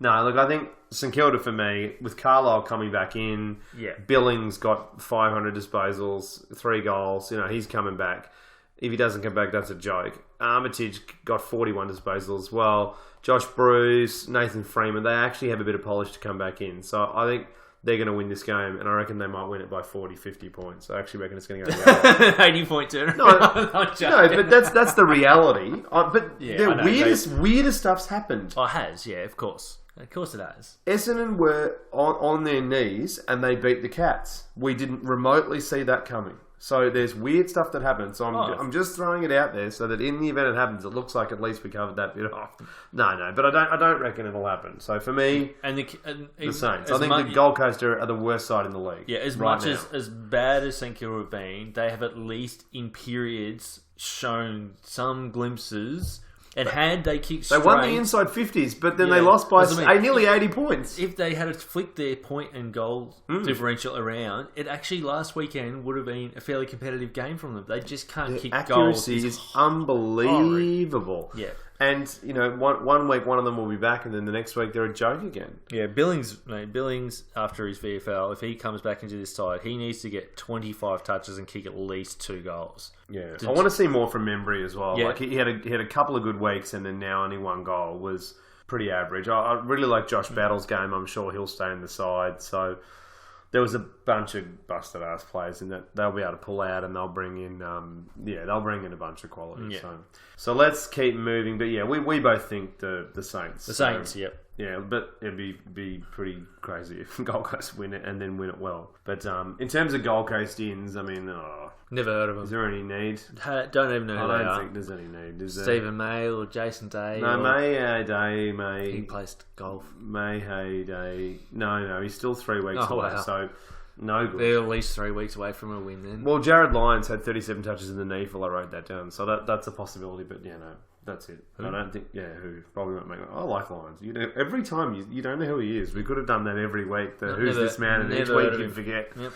No, look, I think St Kilda for me, with Carlisle coming back in, Billings got 500 disposals, 3 goals. He's coming back. If he doesn't come back, that's a joke. Armitage got 41 disposals as well. Josh Bruce, Nathan Freeman, they actually have a bit of polish to come back in. So I think they're going to win this game, and I reckon they might win it by 40, 50 points. I actually reckon it's going to go the other way. 80-point turnaround. No, but that's the reality. But the weirdest stuff's happened. Oh, it has, yeah, of course. Of course it has. Essendon were on their knees, and they beat the Cats. We didn't remotely see that coming. So there's weird stuff that happens. So I'm just throwing it out there so that in the event it happens, it looks like at least we covered that bit off. No, but I don't reckon it'll happen. So for me, the Saints. I think the Gold Coast are the worst side in the league. Yeah, as bad as St Kilda have been, they have at least in periods shown some glimpses. And had they kicked straight... They won the inside 50s, but then they lost by nearly 80 points. If they had flicked their point and goal differential around, it actually last weekend would have been a fairly competitive game from them. They just can't kick goals. Accuracy is unbelievable. Yeah. And, one week one of them will be back, and then the next week they're a joke again. Yeah, Billings, after his VFL, if he comes back into this side, he needs to get 25 touches and kick at least 2 goals. Yeah, I want to see more from Membry as well. Yeah. Like he had a couple of good weeks, and then now only 1 goal was pretty average. I really like Josh Battle's game. I'm sure he'll stay in the side. So there was a bunch of busted ass players in that they'll be able to pull out, and they'll bring in a bunch of quality. Yeah. So let's keep moving. But yeah, we both think the Saints. The Saints, yep. Yeah, but it'd be pretty crazy if Gold Coast win it and then win it well. But in terms of Gold Coast ins, I mean, never heard of them. Is there any need? Don't even know who they are. I don't think there's any need. Is there? Stephen May or Jason Day? No, May. He plays golf. Day. No, he's still 3 weeks away. Wow. So no good. They're at least 3 weeks away from a win then. Well, Jared Lyons had 37 touches in the knee. I wrote that down. So that's a possibility. But yeah, no. That's it. Who? I don't think. Yeah, who probably won't make it. I like Lyons. Every time you don't know who he is. We could have done that every week. Who's this man? And each week you forget. Yep.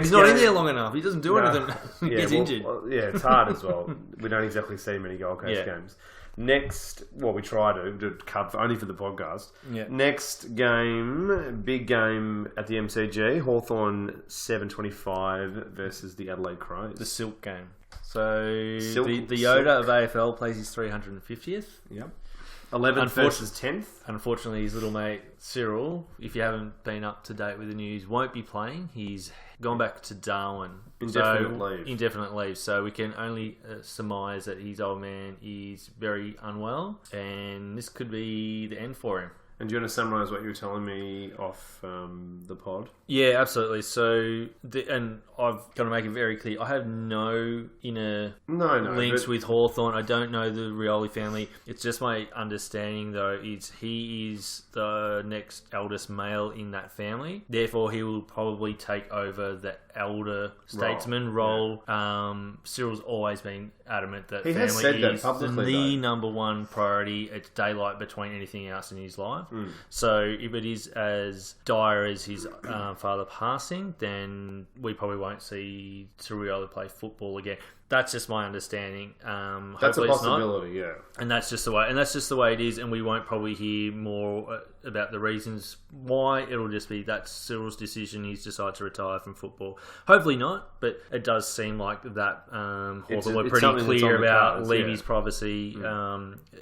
He's not in there long enough. He doesn't do anything. He gets injured. It's hard as well. We don't exactly see many Gold Coast games. Next, we try to cover only for the podcast. Yeah. Next game, big game at the MCG. Hawthorn 7:25 versus the Adelaide Crows. The Silk game. So the Yoda of AFL plays his 350th. Yep. 11th versus 10th. Unfortunately, his little mate Cyril, if you haven't been up to date with the news, won't be playing. He's gone back to Darwin. Indefinite leave. So we can only surmise that his old man is very unwell, and this could be the end for him. And do you want to summarise what you were telling me off the pod? Yeah, absolutely. So, and I've got to make it very clear, I have no inner links with Hawthorn. I don't know the Rioli family. It's just my understanding, though, is he is the next eldest male in that family. Therefore, he will probably take over the elder statesman role. Yeah. Cyril's always been adamant that he family is the number one priority. It's daylight between anything else in his life. Mm. So if it is as dire as his father passing, then we probably won't see Cyril play football again. That's just my understanding. That's a possibility, yeah. And that's just the way it is. And we won't probably hear more about the reasons why. It'll just be that's Cyril's decision. He's decided to retire from football. Hopefully not, but it does seem like that. Hawthorn were pretty clear about Levy's privacy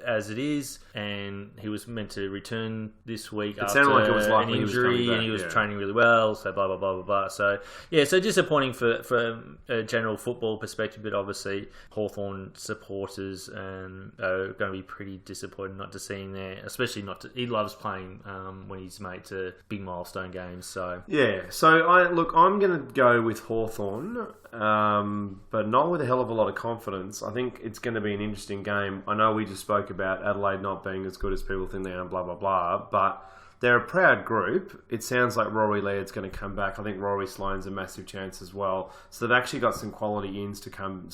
as it is, and he was meant to return this week after an injury, and he was training really well. So blah blah blah blah blah. So so disappointing for a general football perspective, but obviously Hawthorn supporters are going to be pretty disappointed not to see him there, especially he loves playing when he's made to big milestone games. So I'm going to go with Hawthorn, but not with a hell of a lot of confidence. I think it's going to be an interesting game. I know we just spoke about Adelaide not being as good as people think they are, blah blah blah, but they're a proud group. It sounds like Rory Laird's going to come back. I think Rory Sloane's a massive chance as well. So they've actually got some quality ins to come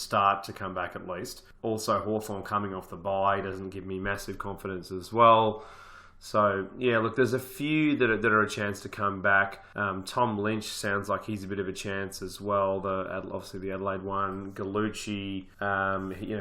back at least. Also, Hawthorn coming off the bye doesn't give me massive confidence as well. So, look, there's a few that are a chance to come back. Tom Lynch sounds like he's a bit of a chance as well. Obviously, the Adelaide one. Gallucci,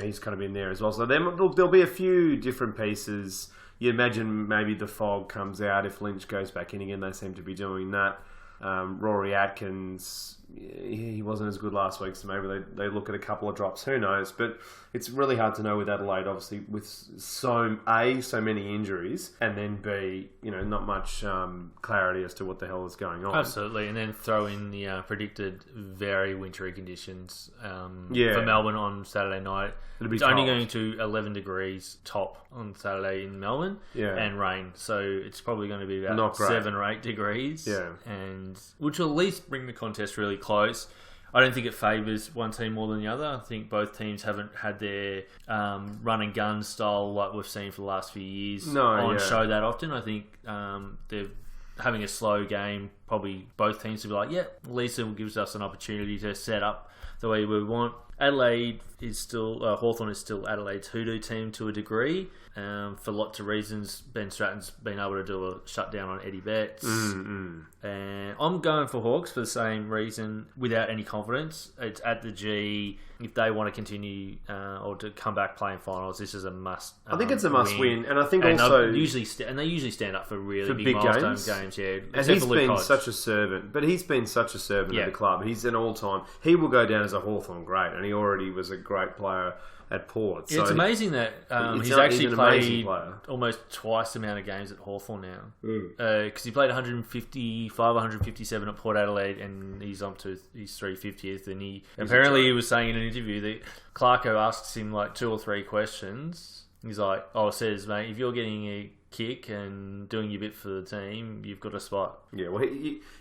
he's kind of been there as well. So there'll be a few different pieces. you imagine maybe the fog comes out if Lynch goes back in again. They seem to be doing that. Rory Atkins, he wasn't as good last week, so maybe they look at a couple of drops. Who knows? But it's really hard to know with Adelaide, obviously, with so many injuries, and then B, not much clarity as to what the hell is going on. Absolutely, and then throw in the predicted very wintry conditions for Melbourne on Saturday night. It's only going to 11 degrees top on Saturday in Melbourne, and rain. So it's probably going to be about 7 or 8 degrees, and which will at least bring the contest really close. I don't think it favours one team more than the other. I think both teams haven't had their run and gun style like we've seen for the last few years show that often. I think they're having a slow game. Probably both teams will be like, at least it gives us an opportunity to set up the way we want. Adelaide is still Hawthorn is still Adelaide's hoodoo team to a degree. For lots of reasons, Ben Stratton's been able to do a shutdown on Eddie Betts. And I'm going for Hawks for the same reason, without any confidence. It's at the G. If they want to continue or to come back playing finals, this is a must. I think it's a must win, and I think also they usually stand up for really big milestone games. And he's been such a servant, but he's been such a servant at the club. He's an all-time. He will go down as a Hawthorn great, and he already was a great player at Port. So it's amazing that he's actually played almost twice the amount of games at Hawthorn now. Because he played 155, 157 at Port Adelaide, and he's on to his 350th. And he was saying in an interview that Clarko asks him like 2 or 3 questions. He's like, says, mate, if you're getting a kick and doing your bit for the team, you've got a spot. Yeah, well,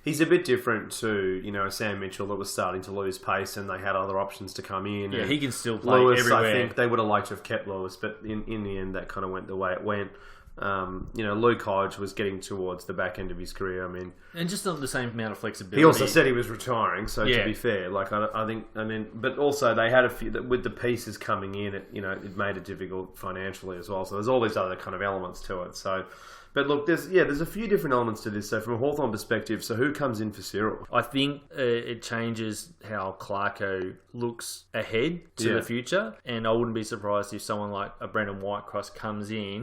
he's a bit different to, Sam Mitchell that was starting to lose pace and they had other options to come in. Yeah, he can still play Lewis, everywhere. I think they would have liked to have kept Lewis, but in the end, that kind of went the way it went. Luke Hodge was getting towards the back end of his career. And just not the same amount of flexibility. He also said he was retiring, so to be fair, but also they had a few with the pieces coming in. It made it difficult financially as well. So there's all these other kind of elements to it. So. But look, there's a few different elements to this. So from a Hawthorn perspective, so who comes in for Cyril? I think it changes how Clarko looks ahead to the future, and I wouldn't be surprised if someone like a Brendan Whitecross comes in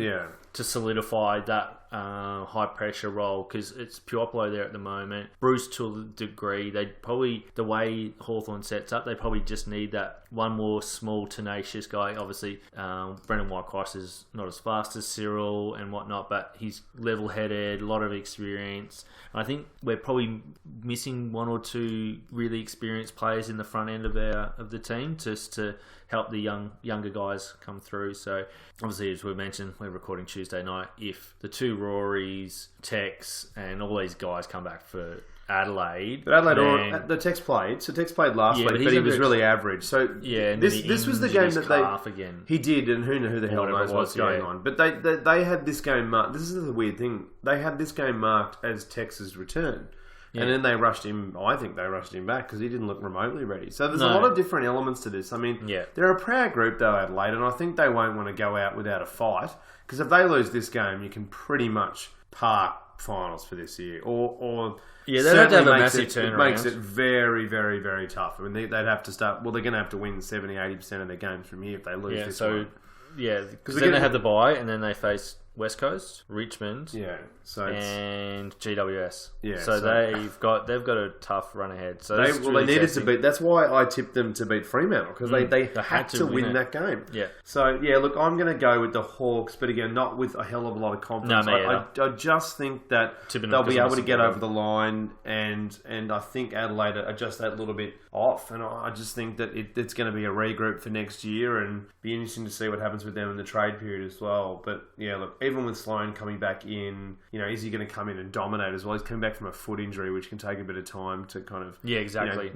to solidify that high pressure role, because it's Puopolo there at the moment. Bruce to a degree, the way Hawthorn sets up, they probably just need that one more small tenacious guy. Obviously Brendan Whitecross is not as fast as Cyril and whatnot, but he's level-headed, a lot of experience. I think we're probably missing 1 or 2 really experienced players in the front end of the team just to help the younger guys come through. So obviously, as we mentioned, we're recording Tuesday night. If the 2 Rorys, Tex, and all these guys come back for Adelaide. But Adelaide, the Tex played. So Tex played last week, but he was really average. So this was the game that he did, and who the hell knows what's going on. But they had this game marked. This is the weird thing. They had this game marked as Tex's return. Yeah. And then they rushed him. I think they rushed him back because he didn't look remotely ready. So there's a lot of different elements to this. They're a proud group though, Adelaide, and I think they won't want to go out without a fight. Because if they lose this game, you can pretty much park finals for this year, or they'd have to have a massive turnaround. It makes it very, very, very tough. They'd have to start. Well, they're going to have to win 70-80% of their games from here if they lose this one. Because then they have the bye, and then they face West Coast, Richmond, and GWS. So they've got a tough run ahead. So they needed to beat. That's why I tipped them to beat Fremantle, because they had to win that game. So look, I'm going to go with the Hawks, but again, not with a hell of a lot of confidence. I just think that they'll be able to get over the line, and I think Adelaide are just that little bit off, and I just think that it's going to be a regroup for next year, and be interesting to see what happens with them in the trade period as well. But look, even with Sloan coming back in, is he going to come in and dominate as well? He's coming back from a foot injury, which can take a bit of time to kind of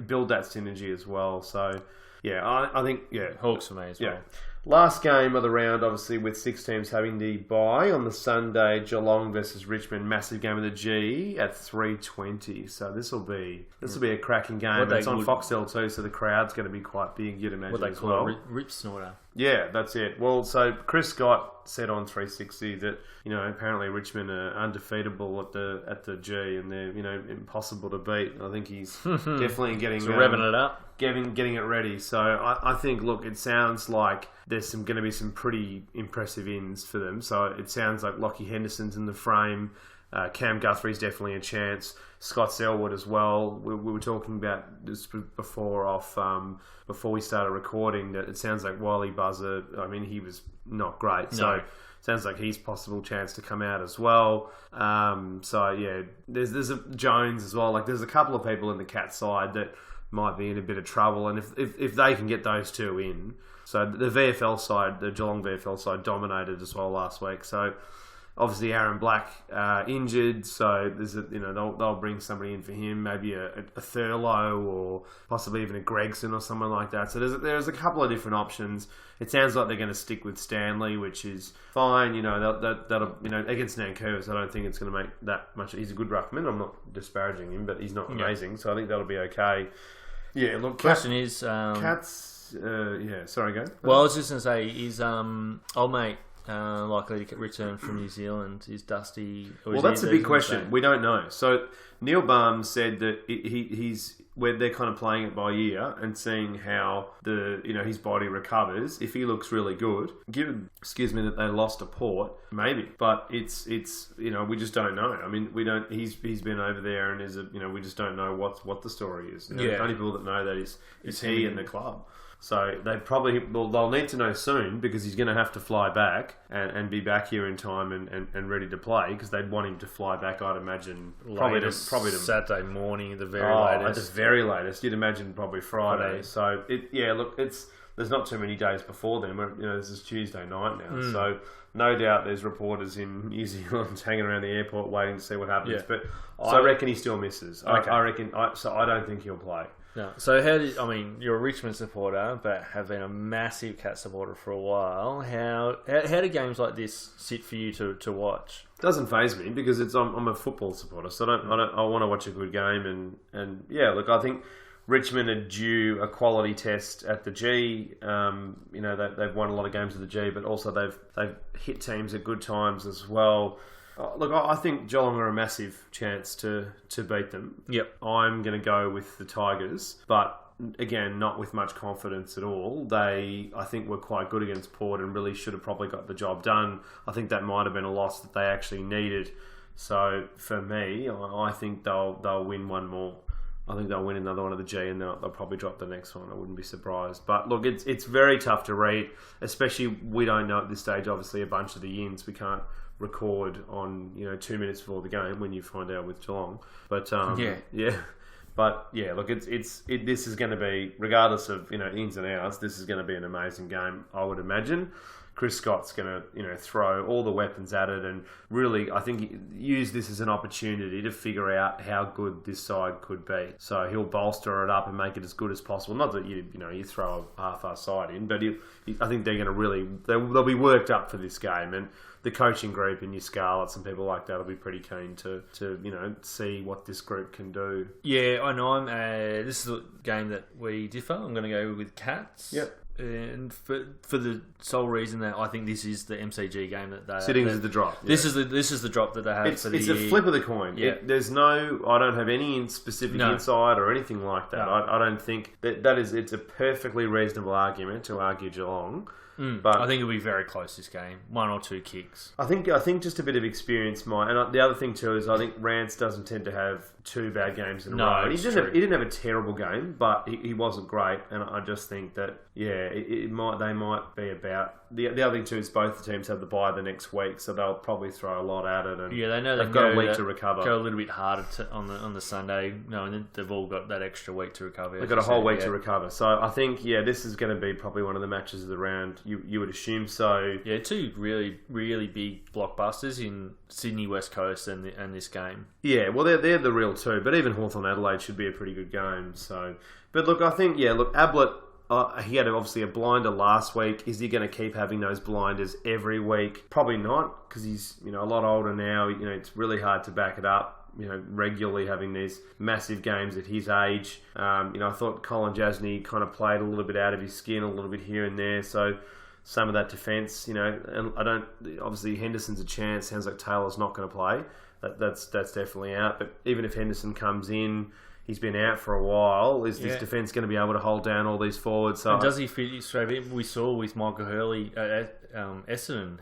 build that synergy as well. So I think Hawks for me as well. Last game of the round, obviously, with 6 teams having the bye on the Sunday, Geelong versus Richmond, massive game of the G at 3:20. So this will be a cracking game. It's on Foxtel too, so the crowd's going to be quite big, you'd imagine. What they as call well. Rip Snorter. Yeah, that's it. Well, so Chris Scott said on 360 that apparently Richmond are undefeatable at the G, and they're impossible to beat. I think he's definitely getting revving it up, getting it ready. So I think, look, it sounds like there's going to be some pretty impressive ins for them. So it sounds like Lockie Henderson's in the frame. Cam Guthrie's definitely a chance. Scott Selwood as well. We were talking about this before we started recording, that it sounds like Wiley Buzzer, I mean, he was not great. No. So sounds like he's possible chance to come out as well. So yeah, there's a Jones as well. Like there's a couple of people in the Cat side that might be in a bit of trouble, and if they can get those two in. So the VFL side, the Geelong VFL side, dominated as well last week. So obviously Aaron Black injured, so there's they'll bring somebody in for him, maybe a Thurlow or possibly even a Gregson or someone like that. So there's a couple of different options. It sounds like they're going to stick with Stanley, which is fine. That'll against Nankervis, I don't think it's going to make that much. He's a good ruckman. I'm not disparaging him, but he's not amazing, so I think that'll be okay. Yeah, look. Question is, Cats. Sorry, go. Well, I was just going to say, is old mate likely to return from New Zealand? Is Dusty? Well, that's a big question. We don't know. So Neil Barnes said that he's where they're kind of playing it by ear and seeing how his body recovers. If he looks really good, given that they lost to Port, maybe. But it's we just don't know. I mean, we don't. He's been over there and we just don't know what the story is. The only people that know that is he and the club. So they'll need to know soon, because he's going to have to fly back and be back here in time and ready to play, because they'd want him to fly back, I'd imagine, probably to Saturday morning at the very latest. latest. At the very latest, you'd imagine probably Friday. So there's not too many days before then. This is Tuesday night now, so no doubt there's reporters in New Zealand hanging around the airport waiting to see what happens. Yeah. But I reckon he still misses. Okay. I don't think he'll play. No. So you're a Richmond supporter, but have been a massive Cat supporter for a while. How do games like this sit for you to watch? Doesn't faze me, because I'm a football supporter, so I want to watch a good game, and yeah, look, I think Richmond are due a quality test at the G. They've won a lot of games at the G, but also they've hit teams at good times as well. Look, I think Geelong are a massive chance to beat them. Yep. I'm going to go with the Tigers, but again, not with much confidence at all. I think, were quite good against Port and really should have probably got the job done. I think that might have been a loss that they actually needed. So for me, I think they'll win one more. I think they'll win another one of the G, and they'll probably drop the next one. I wouldn't be surprised. But look, it's very tough to read, especially we don't know at this stage, obviously, a bunch of the ins. We can't record on 2 minutes before the game when you find out with Geelong. But But yeah, look, this is going to be, regardless of ins and outs, this is going to be an amazing game, I would imagine. Chris Scott's going to throw all the weapons at it, and really, I think, use this as an opportunity to figure out how good this side could be. So he'll bolster it up and make it as good as possible. Not that you throw a half-assed side in, but I think they're going to they'll be worked up for this game, and the coaching group and your Scarlets and people like that will be pretty keen to see what this group can do. Yeah, I know. This is a game that we differ. I'm going to go with Cats. Yep. And for the sole reason that I think this is the MCG game that they sitting as the drop. Yeah. This is the drop that they have. It's a flip of the coin. Yeah. I don't have any specific insight or anything like that. No. I don't think it's a perfectly reasonable argument to argue Geelong. But I think it'll be very close, this game. 1 or 2 kicks. I think just a bit of experience might. And the other thing too is I think Rance doesn't tend to have 2 bad games in a row. He didn't have a terrible game, but he wasn't great. And I just think that they might be about. The other thing too is both the teams have the bye the next week, so they'll probably throw a lot at it. And they know they've got a week to recover. Go a little bit harder on the Sunday, knowing they've all got that extra week to recover. They've got a whole week to recover. So I think this is going to be probably one of the matches of the round. You would assume so. Yeah, 2 really, really big blockbusters in Sydney West Coast and this game. Yeah, well they're the real 2, but even Hawthorn Adelaide should be a pretty good game. So, but look, I think Ablett. He had obviously a blinder last week. Is he going to keep having those blinders every week? Probably not, because he's a lot older now. It's really hard to back it up. Regularly having these massive games at his age. I thought Colin Jasny kind of played a little bit out of his skin a little bit here and there. So some of that defence, and I don't. Obviously Henderson's a chance. Sounds like Taylor's not going to play. That's definitely out. But even if Henderson comes in, He's been out for a while. Is this defence going to be able to hold down all these forwards? So and does he fit straight in? We saw with Michael Hurley at Essendon.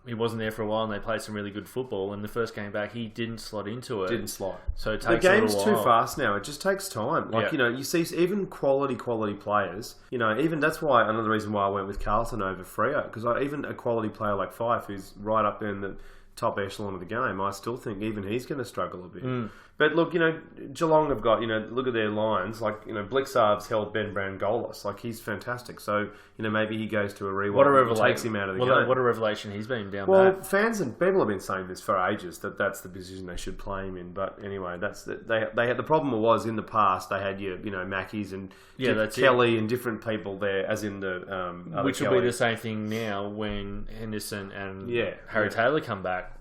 He wasn't there for a while, and they played some really good football. And the first game back, he didn't slot into it. Didn't slot. So it the takes game's a little while. too fast now. It just takes time. Like you see, even quality players. Even that's why another reason why I went with Carlton over Freo, because even a quality player like Fife, who's right up there in the top echelon of the game, I still think even he's going to struggle a bit. But look, Geelong have got, look at their lines. Like, Blixarv's held Ben Brown goalless. Like, he's fantastic. So, maybe he goes to a rewind and takes him out of the game. What a revelation he's been down Well, back. fans and people have been saying this for ages, that's the position they should play him in. But anyway, they had the problem was in the past they had Mackies and Kelly and different people there, as in the other which will Kelly. be the same thing now when Henderson and Harry Taylor come back.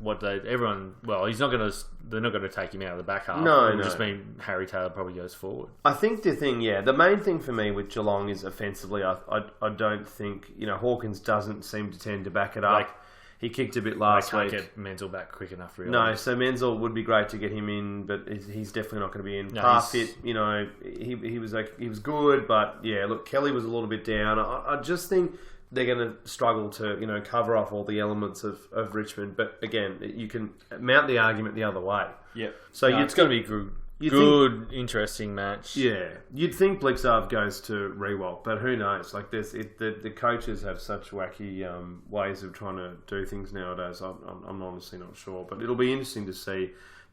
They're not going to take him out of the back half. No, It'll just mean Harry Taylor probably goes forward. I think the main thing for me with Geelong is offensively. I don't think Hawkins doesn't seem to tend to back it up. He kicked a bit last week. Can't get Menzel back quick enough, really. No, so Menzel would be great to get him in, but he's definitely not going to be in. No, Parfit, he was good, but look, Kelly was a little bit down. I just think they're going to struggle to cover off all the elements of Richmond. But again, you can mount the argument the other way. Yep. So it's going to be good, interesting match. Yeah, you'd think Blixarv goes to Rewalt, but who knows? Like the coaches have such wacky ways of trying to do things nowadays. I'm honestly not sure, but it'll be interesting to see.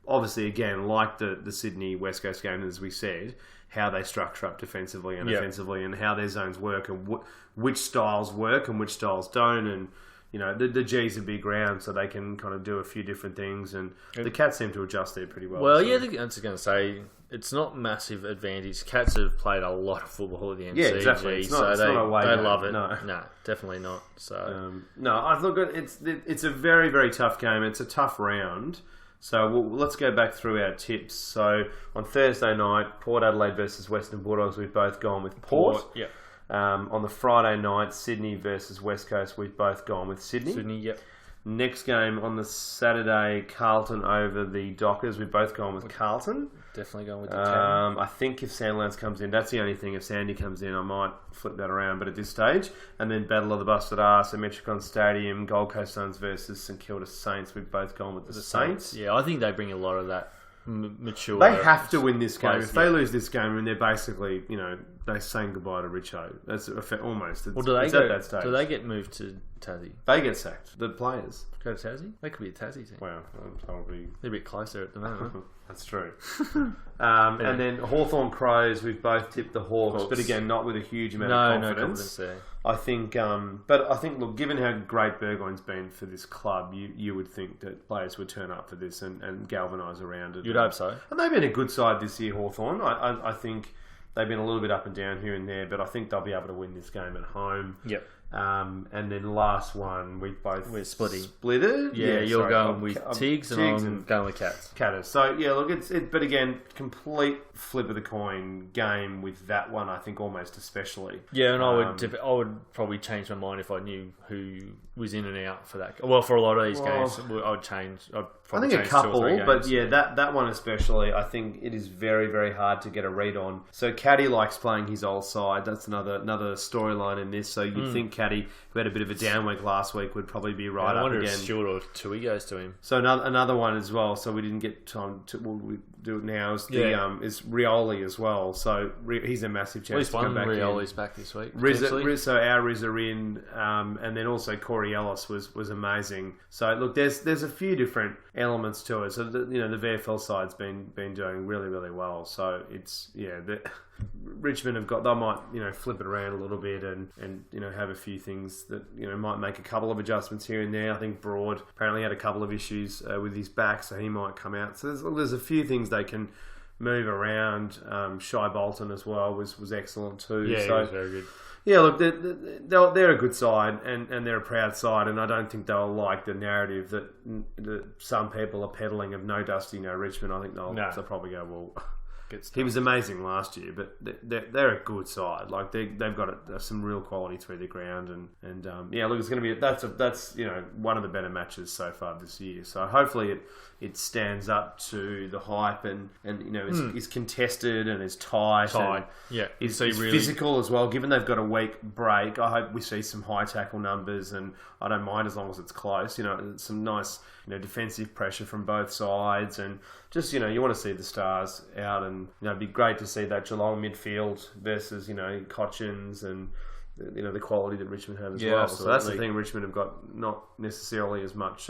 Obviously, again, like the Sydney West Coast game, as we said, how they structure up defensively and offensively, and how their zones work, and which styles work and which styles don't, and the G's are big round, so they can kind of do a few different things, and the Cats seem to adjust there pretty well. Well, I was going to say, it's not massive advantage. Cats have played a lot of football at the MCG, exactly. It's not they away love it. No, definitely not. So I thought it's a very, very tough game. It's a tough round. So let's go back through our tips. So on Thursday night, Port Adelaide versus Western Bulldogs, we've both gone with Port. Yep. On the Friday night, Sydney versus West Coast, we've both gone with Sydney. Yep. Next game on the Saturday, Carlton over the Dockers, we've both gone with Carlton. Definitely going with the Carlton. I think if Sandlands comes in, that's the only thing. If Sandy comes in, I might flip that around. But at this stage, and then Battle of the Busted Arse at Metricon Stadium, Gold Coast Suns versus St Kilda Saints, we've both gone with the Saints. Yeah, I think they bring a lot of that mature. They have to win this game. If they lose this game, and they're basically, they're saying goodbye to Richo. That's almost. It's, do at that stage. Do they get moved to Tassie? They get sacked. The players go to Tassie. They could be a Tassie team. Wow, probably they're a bit closer at the moment. That's true. And then Hawthorn Crows, we've both tipped the Hawks, but again, not with a huge amount of confidence. No confidence there. I think, but I think, look, given how great Burgoyne's been for this club, you would think that players would turn up for this and galvanise around it. You'd hope so. And they've been a good side this year, Hawthorn. I think they've been a little bit up and down here and there, but I think they'll be able to win this game at home. Yep. And then last one, we're splitting. Splitted. Yeah, you're going with Tiggs and I'm going with Cats. Catters. So yeah, look, but again, complete flip of the coin game with that one. I think almost especially. Yeah, and I would probably change my mind if I knew who was in and out for that. Well, for a lot of these games, I'd change. I think a couple, but yeah, that one especially, I think it is very, very hard to get a read on. So Caddy likes playing his old side. That's another storyline in this. So you'd think Caddy, who had a bit of a down week last week, would probably be right up again. I wonder if Stewart or Tui goes to him. So another one as well. So we didn't get time to. We do it now. Is is Rioli as well. So he's a massive chance to come back. Rioli's back this week. So our Riz are in, and then also Corey Ellis was amazing. So look, there's a few different elements to it. So the VFL side's been doing really, really well. So it's Richmond have got, they might flip it around a little bit and have a few things that might make a couple of adjustments here and there. I think Broad apparently had a couple of issues with his back, so he might come out. So there's a few things they can move around. Shy Bolton as well was excellent too. Yeah, so, he was very good. Yeah, look, they're a good side and they're a proud side, and I don't think they'll like the narrative that some people are peddling of no Dusty, no Richmond. I think they'll probably go, well, he was amazing last year, but they're a good side. Like they've got some real quality through the ground, and look, it's going to be that's one of the better matches so far this year. So hopefully it stands up to the hype and is contested and is tight. Is really physical as well. Given they've got a week break, I hope we see some high tackle numbers, and I don't mind as long as it's close. Some nice defensive pressure from both sides, and just you want to see the stars out, and it'd be great to see that Geelong midfield versus Cotchins and the quality that Richmond have as well. Absolutely. So that's the thing. Richmond have got not necessarily as much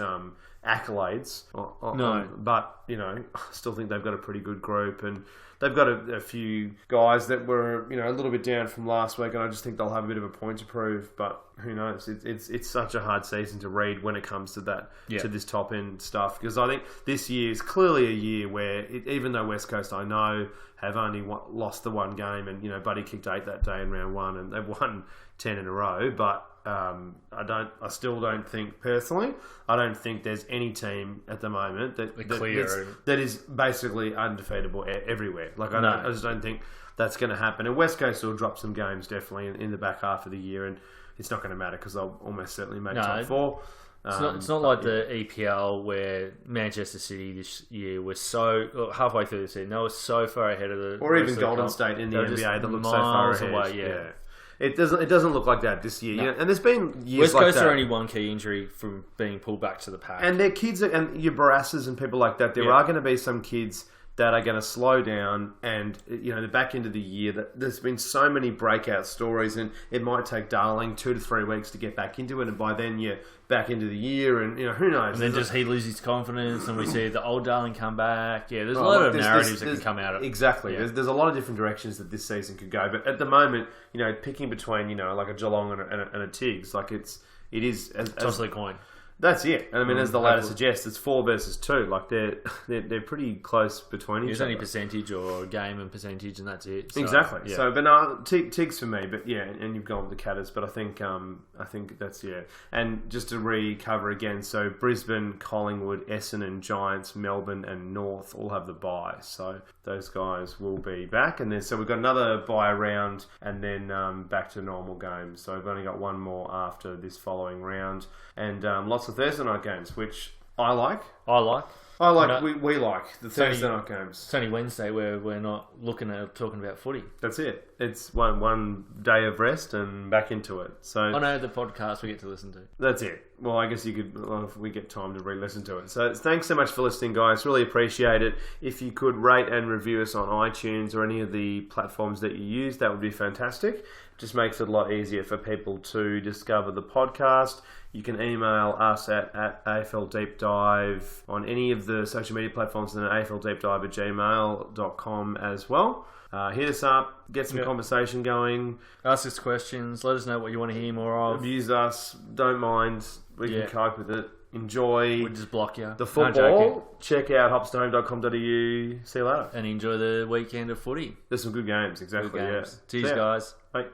accolades, but I still think they've got a pretty good group, and they've got a few guys that were a little bit down from last week, and I just think they'll have a bit of a point to prove. But who knows? It's such a hard season to read when it comes to that to this top end stuff, because I think this year is clearly a year where even though West Coast I know have only lost the one game, and Buddy kicked 8 that day in round 1, and they've won 10 in a row, but I still don't think personally. I don't think there's any team at the moment that is basically undefeatable everywhere. Like I just don't think that's going to happen. And West Coast will drop some games definitely in the back half of the year, and it's not going to matter because they'll almost certainly make top 4. It's not like the EPL where Manchester City this year was halfway through the season. They were so far ahead of the or even Golden State in the NBA that looks so far ahead. Away, It doesn't look like that this year. No. And there's been years West like Coast that. are only one key injury from being pulled back to the pack. And their kids and your Barasses and people like that. There are going to be some kids that are going to slow down, and the back end of the year, there's been so many breakout stories, and it might take Darling 2 to 3 weeks to get back into it, and by then you're back into the year, and who knows? And then he loses confidence, and we see the old Darling come back. Yeah, there's a lot of narratives that can come out of it. Exactly. Yeah. There's a lot of different directions that this season could go, but at the moment, picking between like a Geelong and a Tigs, like it is toss the coin. That's it. And I mean, as the ladder suggests, it's 4 versus 2. Like they're pretty close between each other. There's only percentage or game and percentage, and that's it. So, exactly. Yeah. So, but no, Tigs for me. But and you've gone with the Catters. But I think that's And just to recover again, so Brisbane, Collingwood, Essendon, Giants, Melbourne, and North all have the bye. So those guys will be back, and then so we've got another bye round, and then back to normal games. So we've only got one more after this following round, and lots of Thursday night games, which I like. We like the Thursday night games. It's only Wednesday where we're not talking about footy. That's it. It's one day of rest and back into it. So I know the podcast we get to listen to. That's it. Well, I guess you could, if we get time to re-listen to it. So thanks so much for listening, guys. Really appreciate it. If you could rate and review us on iTunes or any of the platforms that you use, that would be fantastic. Just makes it a lot easier for people to discover the podcast. You can email us at AFL Deep Dive on any of the social media platforms, and afldeepdive@gmail.com as well. Hit us up, get some conversation going. Ask us questions, let us know what you want to hear more of. Abuse us, don't mind, we can cope with it. Enjoy we'll just block you. The football. Check out hopstone.com.au. See you later. And enjoy the weekend of footy. There's some good games, exactly. Good games. Cheers, guys. Bye.